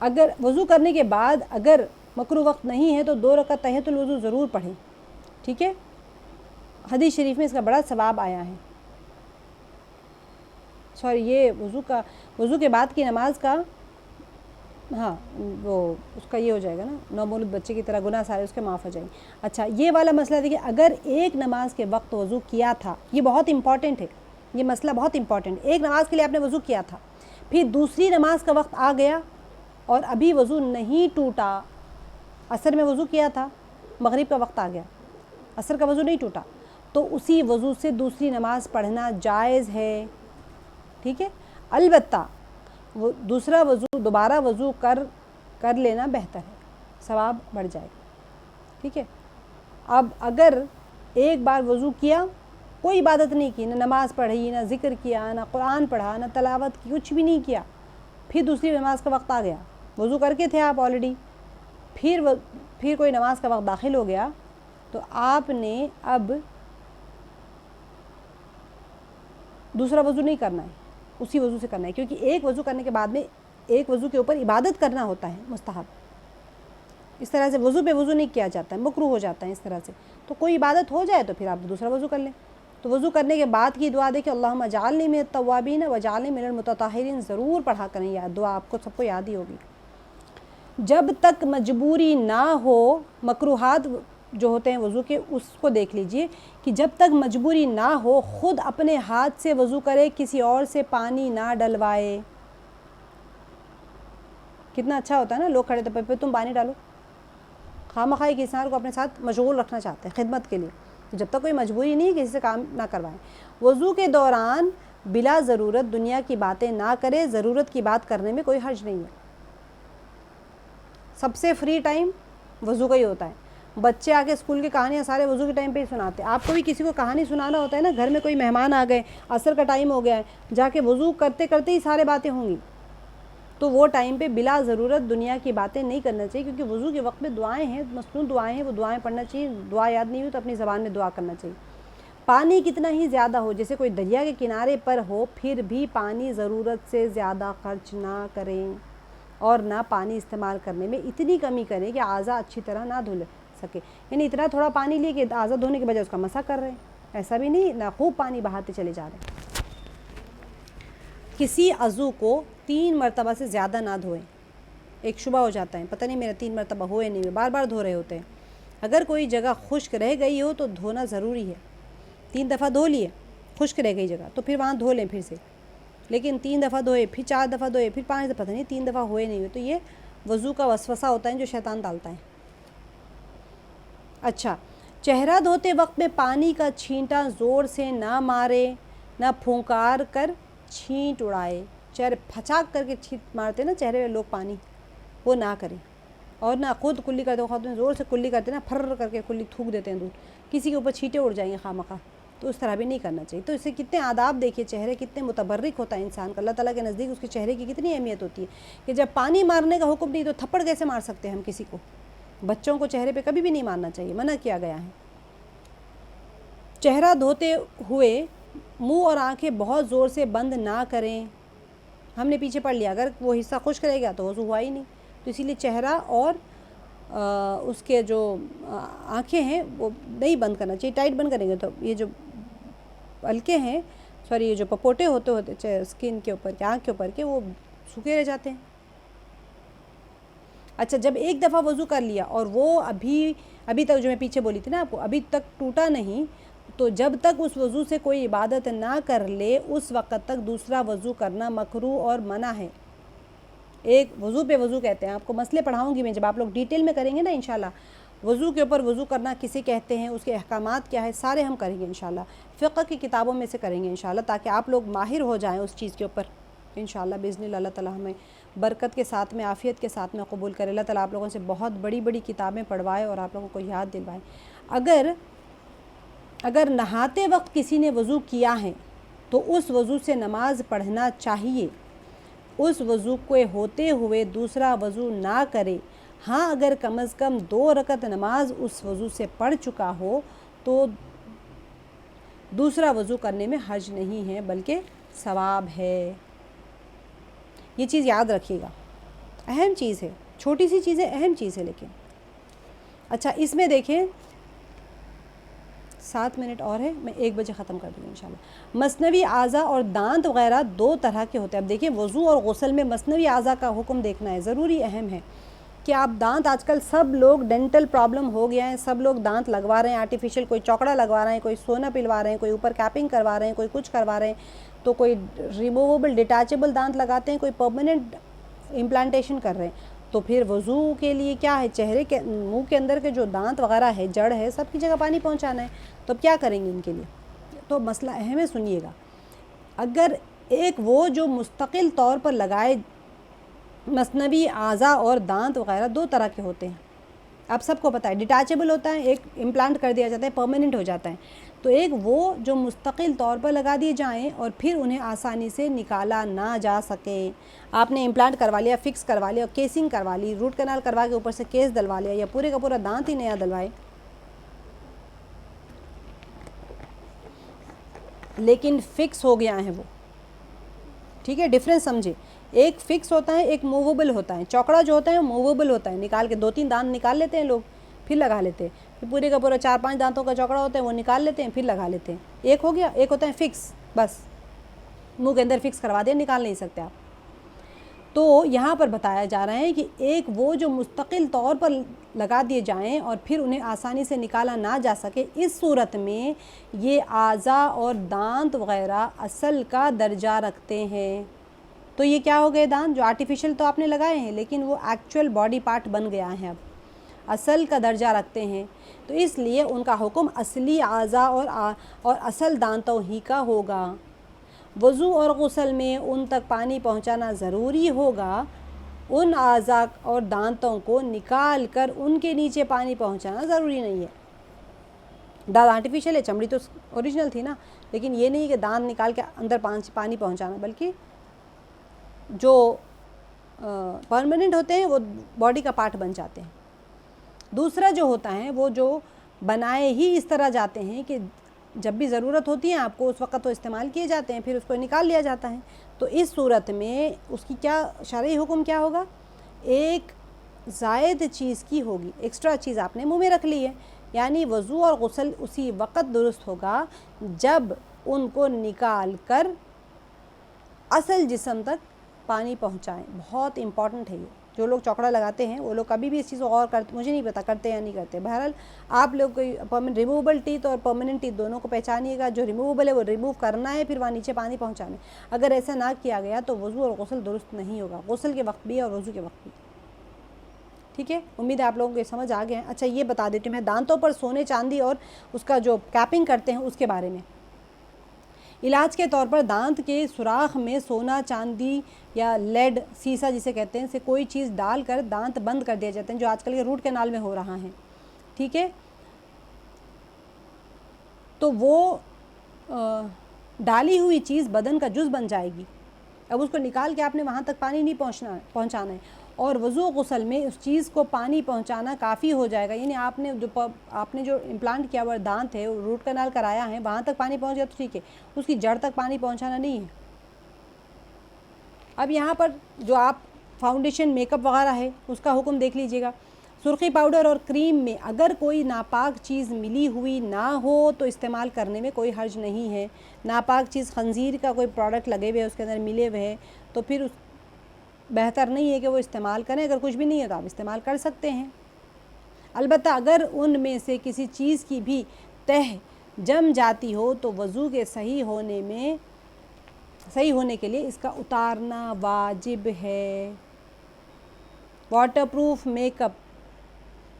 اگر وضو کرنے کے بعد اگر مکروہ وقت نہیں ہے تو 2 رکعت تحیۃ الوضو ضرور پڑھیں, ٹھیک ہے. حدیث شریف میں اس کا بڑا ثواب آیا ہے. سوری, یہ وضو کے بعد کی نماز کا, ہاں وہ اس کا یہ ہو جائے گا نا, نومولود بچے کی طرح گناہ سارے اس کے معاف ہو جائیں گے. اچھا, یہ والا مسئلہ دیکھیے, اگر ایک نماز کے وقت وضو کیا تھا, یہ بہت امپورٹنٹ ہے, یہ مسئلہ بہت امپورٹنٹ. ایک نماز کے لیے آپ نے وضو کیا تھا, پھر دوسری نماز کا وقت آ گیا اور ابھی وضو نہیں ٹوٹا. عصر میں وضو کیا تھا, مغرب کا وقت آ گیا, عصر کا وضو نہیں ٹوٹا, تو اسی وضو سے دوسری نماز پڑھنا جائز ہے, ٹھیک ہے. البتہ وہ دوسرا وضو, دوبارہ وضو کر لینا بہتر ہے, ثواب بڑھ جائے گا, ٹھیک ہے. اب اگر ایک بار وضو کیا, کوئی عبادت نہیں کی, نہ نماز پڑھی, نہ ذکر کیا, نہ قرآن پڑھا, نہ تلاوت کی, کچھ بھی نہیں کیا, پھر دوسری نماز کا وقت آ گیا, وضو کر کے تھے آپ آلریڈی, پھر کوئی نماز کا وقت داخل ہو گیا, تو آپ نے اب دوسرا وضو نہیں کرنا ہے, اسی وضو سے کرنا ہے, کیونکہ ایک وضو کرنے کے بعد میں ایک وضو کے اوپر عبادت کرنا ہوتا ہے مستحب. اس طرح سے وضو پہ وضو نہیں کیا جاتا ہے, مکروہ ہو جاتا ہے اس طرح سے. تو کوئی عبادت ہو جائے تو پھر آپ دوسرا وضو کر لیں. تو وضو کرنے کے بعد کی دعا دے کہ اللہم اجعلنی من التوابین واجعلنی من المتطہرین ضرور پڑھا کریں. یاد دعا آپ کو سب کو یاد ہی ہوگی. جب تک مجبوری نہ ہو, مکروہات جو ہوتے ہیں وضو کے اس کو دیکھ لیجئے کہ جب تک مجبوری نہ ہو خود اپنے ہاتھ سے وضو کرے, کسی اور سے پانی نہ ڈلوائے. کتنا اچھا ہوتا ہے نا, لوگ کھڑے تو پہ تم پانی ڈالو, خواہ کے انسان کو اپنے ساتھ مشغول رکھنا چاہتے ہیں خدمت کے لیے. جب تک کوئی مجبوری نہیں کسی سے کام نہ کروائیں. وضو کے دوران بلا ضرورت دنیا کی باتیں نہ کرے, ضرورت کی بات کرنے میں کوئی حرج نہیں ہے. سب سے فری ٹائم وضو کا ہی ہوتا ہے. بچے آ کے اسکول کی کہانیاں سارے وضو کے ٹائم پہ ہی سناتے ہیں. آپ کو بھی کسی کو کہانی سنانا ہوتا ہے نا, گھر میں کوئی مہمان آ گئے, عصر کا ٹائم ہو گیا ہے, جا کے وضو کرتے کرتے ہی سارے باتیں ہوں گی, تو وہ ٹائم پہ بلا ضرورت دنیا کی باتیں نہیں کرنا چاہیے, کیونکہ وضو کے وقت میں دعائیں ہیں, مصنون دعائیں ہیں, وہ دعائیں پڑھنا چاہیے. دعا یاد نہیں ہوئی تو اپنی زبان میں دعا کرنا چاہیے. پانی کتنا ہی زیادہ ہو, جیسے کوئی دریا کے کنارے پر ہو, پھر بھی پانی ضرورت سے زیادہ خرچ نہ کریں, اور نہ پانی استعمال کرنے میں اتنی کمی کریں کہ اعضاء اچھی طرح نہ دھل سکے. یعنی اتنا تھوڑا پانی لیے کہ اعضاء دھونے کے بجائے اس کا مسح کر رہے ہیں, ایسا بھی نہیں, نہ خوب پانی بہاتے چلے جا رہے ہیں. کسی عضو کو 3 مرتبہ سے زیادہ نہ دھوئیں. ایک شبہ ہو جاتا ہے, پتہ نہیں میرا 3 مرتبہ ہو یا نہیں ہوئے, بار بار دھو رہے ہوتے ہیں. اگر کوئی جگہ خشک رہ گئی ہو تو دھونا ضروری ہے. 3 دفعہ دھو لیے, خشک رہ گئی جگہ تو پھر وہاں دھو لیں پھر سے, لیکن 3 دفعہ دھوئے, پھر 4 دفعہ دھوئے, پھر 5 دفعہ, پتہ نہیں 3 دفعہ ہوئے نہیں ہوئے, تو یہ وضو کا وسوسہ ہوتا ہے جو شیطان ڈالتا ہے. اچھا, چہرہ دھوتے وقت میں پانی کا چھینٹا زور سے نہ مارے, نہ پھونکار کر چھینٹ اڑائے. چہرے پھچاک کر کے چھینٹ مارتے نا چہرے لوگ پانی, وہ نہ کریں. اور نہ خود کلی کرتے, خود زور سے کلی کرتے نا, پھر کر کے کلی تھوک دیتے ہیں دودھ, کسی کے اوپر چھینٹے اڑ جائیں گے خواہ, تو اس طرح بھی نہیں کرنا چاہیے. تو اس سے کتنے آداب دیکھیے, چہرے کتنے متبرک ہوتا ہے انسان کا, اللہ تعالیٰ کے نزدیک اس کے چہرے کی کتنی اہمیت ہوتی ہے کہ جب پانی مارنے کا حکم نہیں تو تھپڑ کیسے مار سکتے ہیں ہم کسی کو. بچوں کو چہرے پہ کبھی بھی نہیں مارنا چاہیے, منع کیا گیا ہے. چہرہ دھوتے ہوئے منہ اور آنکھیں بہت زور سے بند نہ کریں. ہم نے پیچھے پڑھ لیا, اگر وہ حصہ خشک رہ گیا تو وضو ہوا ہی نہیں, تو اسی لیے چہرہ اور اس کے جو آنکھیں ہیں وہ نہیں بند کرنا چاہیے. ٹائٹ بند کریں گے تو یہ جو حلقے ہیں, سوری یہ جو پپوٹے ہوتے اسکن کے اوپر کے, آنکھ کے اوپر کے, وہ سوکھے رہ جاتے ہیں. اچھا, جب ایک دفعہ وضو کر لیا اور وہ ابھی تک جو میں پیچھے بولی تھی نا آپ کو, ابھی تک ٹوٹا نہیں, تو جب تک اس وضو سے کوئی عبادت نہ کر لے اس وقت تک دوسرا وضو کرنا مکروہ اور منع ہے. ایک وضو پہ وضو کہتے ہیں, آپ کو مسئلے پڑھاؤں گی میں جب آپ لوگ ڈیٹیل میں کریں گے نا انشاءاللہ. وضو کے اوپر وضو کرنا کسے کہتے ہیں, اس کے احکامات کیا ہے, سارے ہم کریں گے انشاءاللہ. فقہ کی کتابوں میں سے کریں گے انشاءاللہ, تاکہ آپ لوگ ماہر ہو جائیں اس چیز کے اوپر انشاءاللہ باذن اللہ. اللہ تعالیٰ ہمیں برکت کے ساتھ میں، عافیت کے ساتھ میں قبول کرے. اللہ تعالیٰ آپ لوگوں سے بہت بڑی بڑی کتابیں پڑھوائے اور آپ لوگوں کو یاد دلوائے. اگر نہاتے وقت کسی نے وضو کیا ہے تو اس وضو سے نماز پڑھنا چاہیے. اس وضو کو ہوتے ہوئے دوسرا وضو نہ کرے. ہاں اگر کم از کم 2 رکعت نماز اس وضو سے پڑھ چکا ہو تو دوسرا وضو کرنے میں حرج نہیں ہے بلکہ ثواب ہے. یہ چیز یاد رکھیے گا، اہم چیز ہے، چھوٹی سی چیز ہے، اہم چیز ہے. لیکن اچھا اس میں دیکھیں 7 منٹ اور ہے، میں 1 بجے ختم کر دوں گی انشاءاللہ. مصنوعی اعضاء اور دانت وغیرہ 2 طرح کے ہوتے ہیں. اب دیکھیں وضو اور غسل میں مصنوعی اعضاء کا حکم دیکھنا ہے، ضروری اہم ہے کہ آپ دانت، آج کل سب لوگ ڈینٹل پرابلم ہو گیا ہے، سب لوگ دانت لگوا رہے ہیں آرٹیفیشل، کوئی چوکڑا لگوا رہے ہیں، کوئی سونا پلوا رہے ہیں، کوئی اوپر کیپنگ کروا رہے ہیں، کوئی کچھ کروا رہے ہیں، تو کوئی ریموویبل ڈیٹیچیبل دانت لگاتے ہیں، کوئی پرماننٹ امپلانٹیشن کر رہے ہیں. تو پھر وضو کے لیے کیا ہے، چہرے کے منہ کے اندر کے جو دانت وغیرہ ہے، جڑ ہے، سب کی جگہ پانی پہنچانا ہے. تو اب کیا کریں گے ان کے لیے؟ تو مسئلہ اہم ہے، سنیے گا. اگر ایک وہ جو مستقل طور پر لگائے مصنوعی اعضاء اور دانت وغیرہ 2 طرح کے ہوتے ہیں، آپ سب کو پتہ ہے. ڈیٹیچیبل ہوتا ہے، ایک امپلانٹ کر دیا جاتا ہے، پرماننٹ ہو جاتا ہے. تو ایک وہ جو مستقل طور پر لگا دیے جائیں اور پھر انہیں آسانی سے نکالا نہ جا سکے. آپ نے امپلانٹ کروا لیا، فکس کروا لیا، کیسنگ کروا لی، روٹ کنال کروا کے اوپر سے کیس ڈلوا لیا، یا پورے کا پورا دانت ہی نیا ڈلوائے، لیکن فکس ہو گیا ہے وہ. ٹھیک ہے، ڈفرینس سمجھے. ایک فکس ہوتا ہے، ایک موویبل ہوتا ہے. چوکڑا جو ہوتا ہے موویبل ہوتا ہے، نکال کے 2-3 دانت نکال لیتے ہیں لوگ، پھر لگا لیتے ہیں. پھر پورے کا پورا 4-5 دانتوں کا چوکڑا ہوتا ہے، وہ نکال لیتے ہیں، پھر لگا لیتے ہیں. ایک ہو گیا. ایک ہوتا ہے فکس، بس منہ کے اندر فکس کروا دیں، نکال نہیں سکتے آپ. تو یہاں پر بتایا جا رہا ہے کہ ایک وہ جو مستقل طور پر لگا دیے جائیں اور پھر انہیں آسانی سے نکالا نہ جا سکے، اس صورت میں یہ اعضاء اور دانت وغیرہ اصل کا درجہ رکھتے ہیں. تو یہ کیا ہو گئے دانت جو آرٹیفیشل تو آپ نے لگائے ہیں، لیکن وہ ایکچوئل باڈی پارٹ بن گیا ہے، اب اصل کا درجہ رکھتے ہیں. تو اس لیے ان کا حکم اصلی اعضاء اور اصل دانتوں ہی کا ہوگا. وضو اور غسل میں ان تک پانی پہنچانا ضروری ہوگا. ان اعضاء اور دانتوں کو نکال کر ان کے نیچے پانی پہنچانا ضروری نہیں ہے. دانت آرٹیفیشل ہے، چمڑی تو اوریجنل تھی نا، لیکن یہ نہیں کہ دانت نکال کے اندر پانی پہنچانا، بلکہ جو پرماننٹ ہوتے ہیں وہ باڈی کا پارٹ بن جاتے ہیں. دوسرا جو ہوتا ہے وہ جو بنائے ہی اس طرح جاتے ہیں کہ جب بھی ضرورت ہوتی ہے آپ کو اس وقت تو استعمال کیے جاتے ہیں، پھر اس کو نکال لیا جاتا ہے. تو اس صورت میں اس کی کیا شرعی حکم کیا ہوگا؟ ایک زائد چیز کی ہوگی، ایکسٹرا چیز آپ نے منہ میں رکھ لی ہے، یعنی وضو اور غسل اسی وقت درست ہوگا جب ان کو نکال کر اصل جسم تک پانی پہنچائیں. بہت امپورٹنٹ ہے یہ. جو لوگ چوکڑا لگاتے ہیں وہ لوگ کبھی بھی اس چیز کو غور کرتے، مجھے نہیں پتا کرتے یا نہیں کرتے. بہرحال آپ لوگ کوئی ریموویبل ٹیتھ اور پرماننٹ ٹیتھ دونوں کو پہچانیے گا. جو ریموویبل ہے وہ ریموو کرنا ہے، پھر وہاں نیچے پانی پہنچانا ہے. اگر ایسا نہ کیا گیا تو وضو اور غسل درست نہیں ہوگا، غسل کے وقت بھی اور وضو کے وقت بھی. ٹھیک ہے، امید ہے آپ لوگوں کو یہ سمجھ آ گیا ہے. اچھا یہ بتا دیتی ہوں میں دانتوں پر سونے چاندی اور اس کا جو کیپنگ کرتے ہیں اس کے بارے میں. علاج کے طور پر دانت کے سوراخ میں سونا، چاندی یا لیڈ، سیسا جسے کہتے ہیں، سے کوئی چیز ڈال کر دانت بند کر دیا جاتے ہیں، جو آج کل کے روٹ کینال میں ہو رہا ہے. ٹھیک ہے، تو وہ ڈالی ہوئی چیز بدن کا جز بن جائے گی. اب اس کو نکال کے آپ نے وہاں تک پانی نہیں پہنچانا ہے، اور وضو غسل میں اس چیز کو پانی پہنچانا کافی ہو جائے گا. یعنی آپ نے جو امپلانٹ کیا ہوا دانت ہے، روٹ کنال کرایا ہے، وہاں تک پانی پہنچ گیا تو ٹھیک ہے، اس کی جڑ تک پانی پہنچانا نہیں ہے. اب یہاں پر جو آپ فاؤنڈیشن میک اپ وغیرہ ہے اس کا حکم دیکھ لیجئے گا. سرخی پاؤڈر اور کریم میں اگر کوئی ناپاک چیز ملی ہوئی نہ ہو تو استعمال کرنے میں کوئی حرج نہیں ہے. ناپاک چیز خنزیر کا کوئی پروڈکٹ لگے ہوئے اس کے اندر ملے ہوئے ہیں تو پھر بہتر نہیں ہے کہ وہ استعمال کریں. اگر کچھ بھی نہیں ہے تو آپ استعمال کر سکتے ہیں. البتہ اگر ان میں سے کسی چیز کی بھی تہ جم جاتی ہو تو وضو کے صحیح ہونے کے لیے اس کا اتارنا واجب ہے. واٹر پروف میک اپ،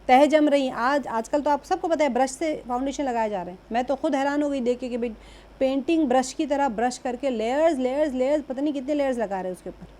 تہ جم رہی آج کل تو آپ سب کو پتہ ہے برش سے فاؤنڈیشن لگائے جا رہے ہیں. میں تو خود حیران ہو گئی دیکھ کے کہ بھئی پینٹنگ برش کی طرح برش کر کے لیئرز پتہ نہیں کتنے لیئرز لگا رہے ہیں اس کے اوپر.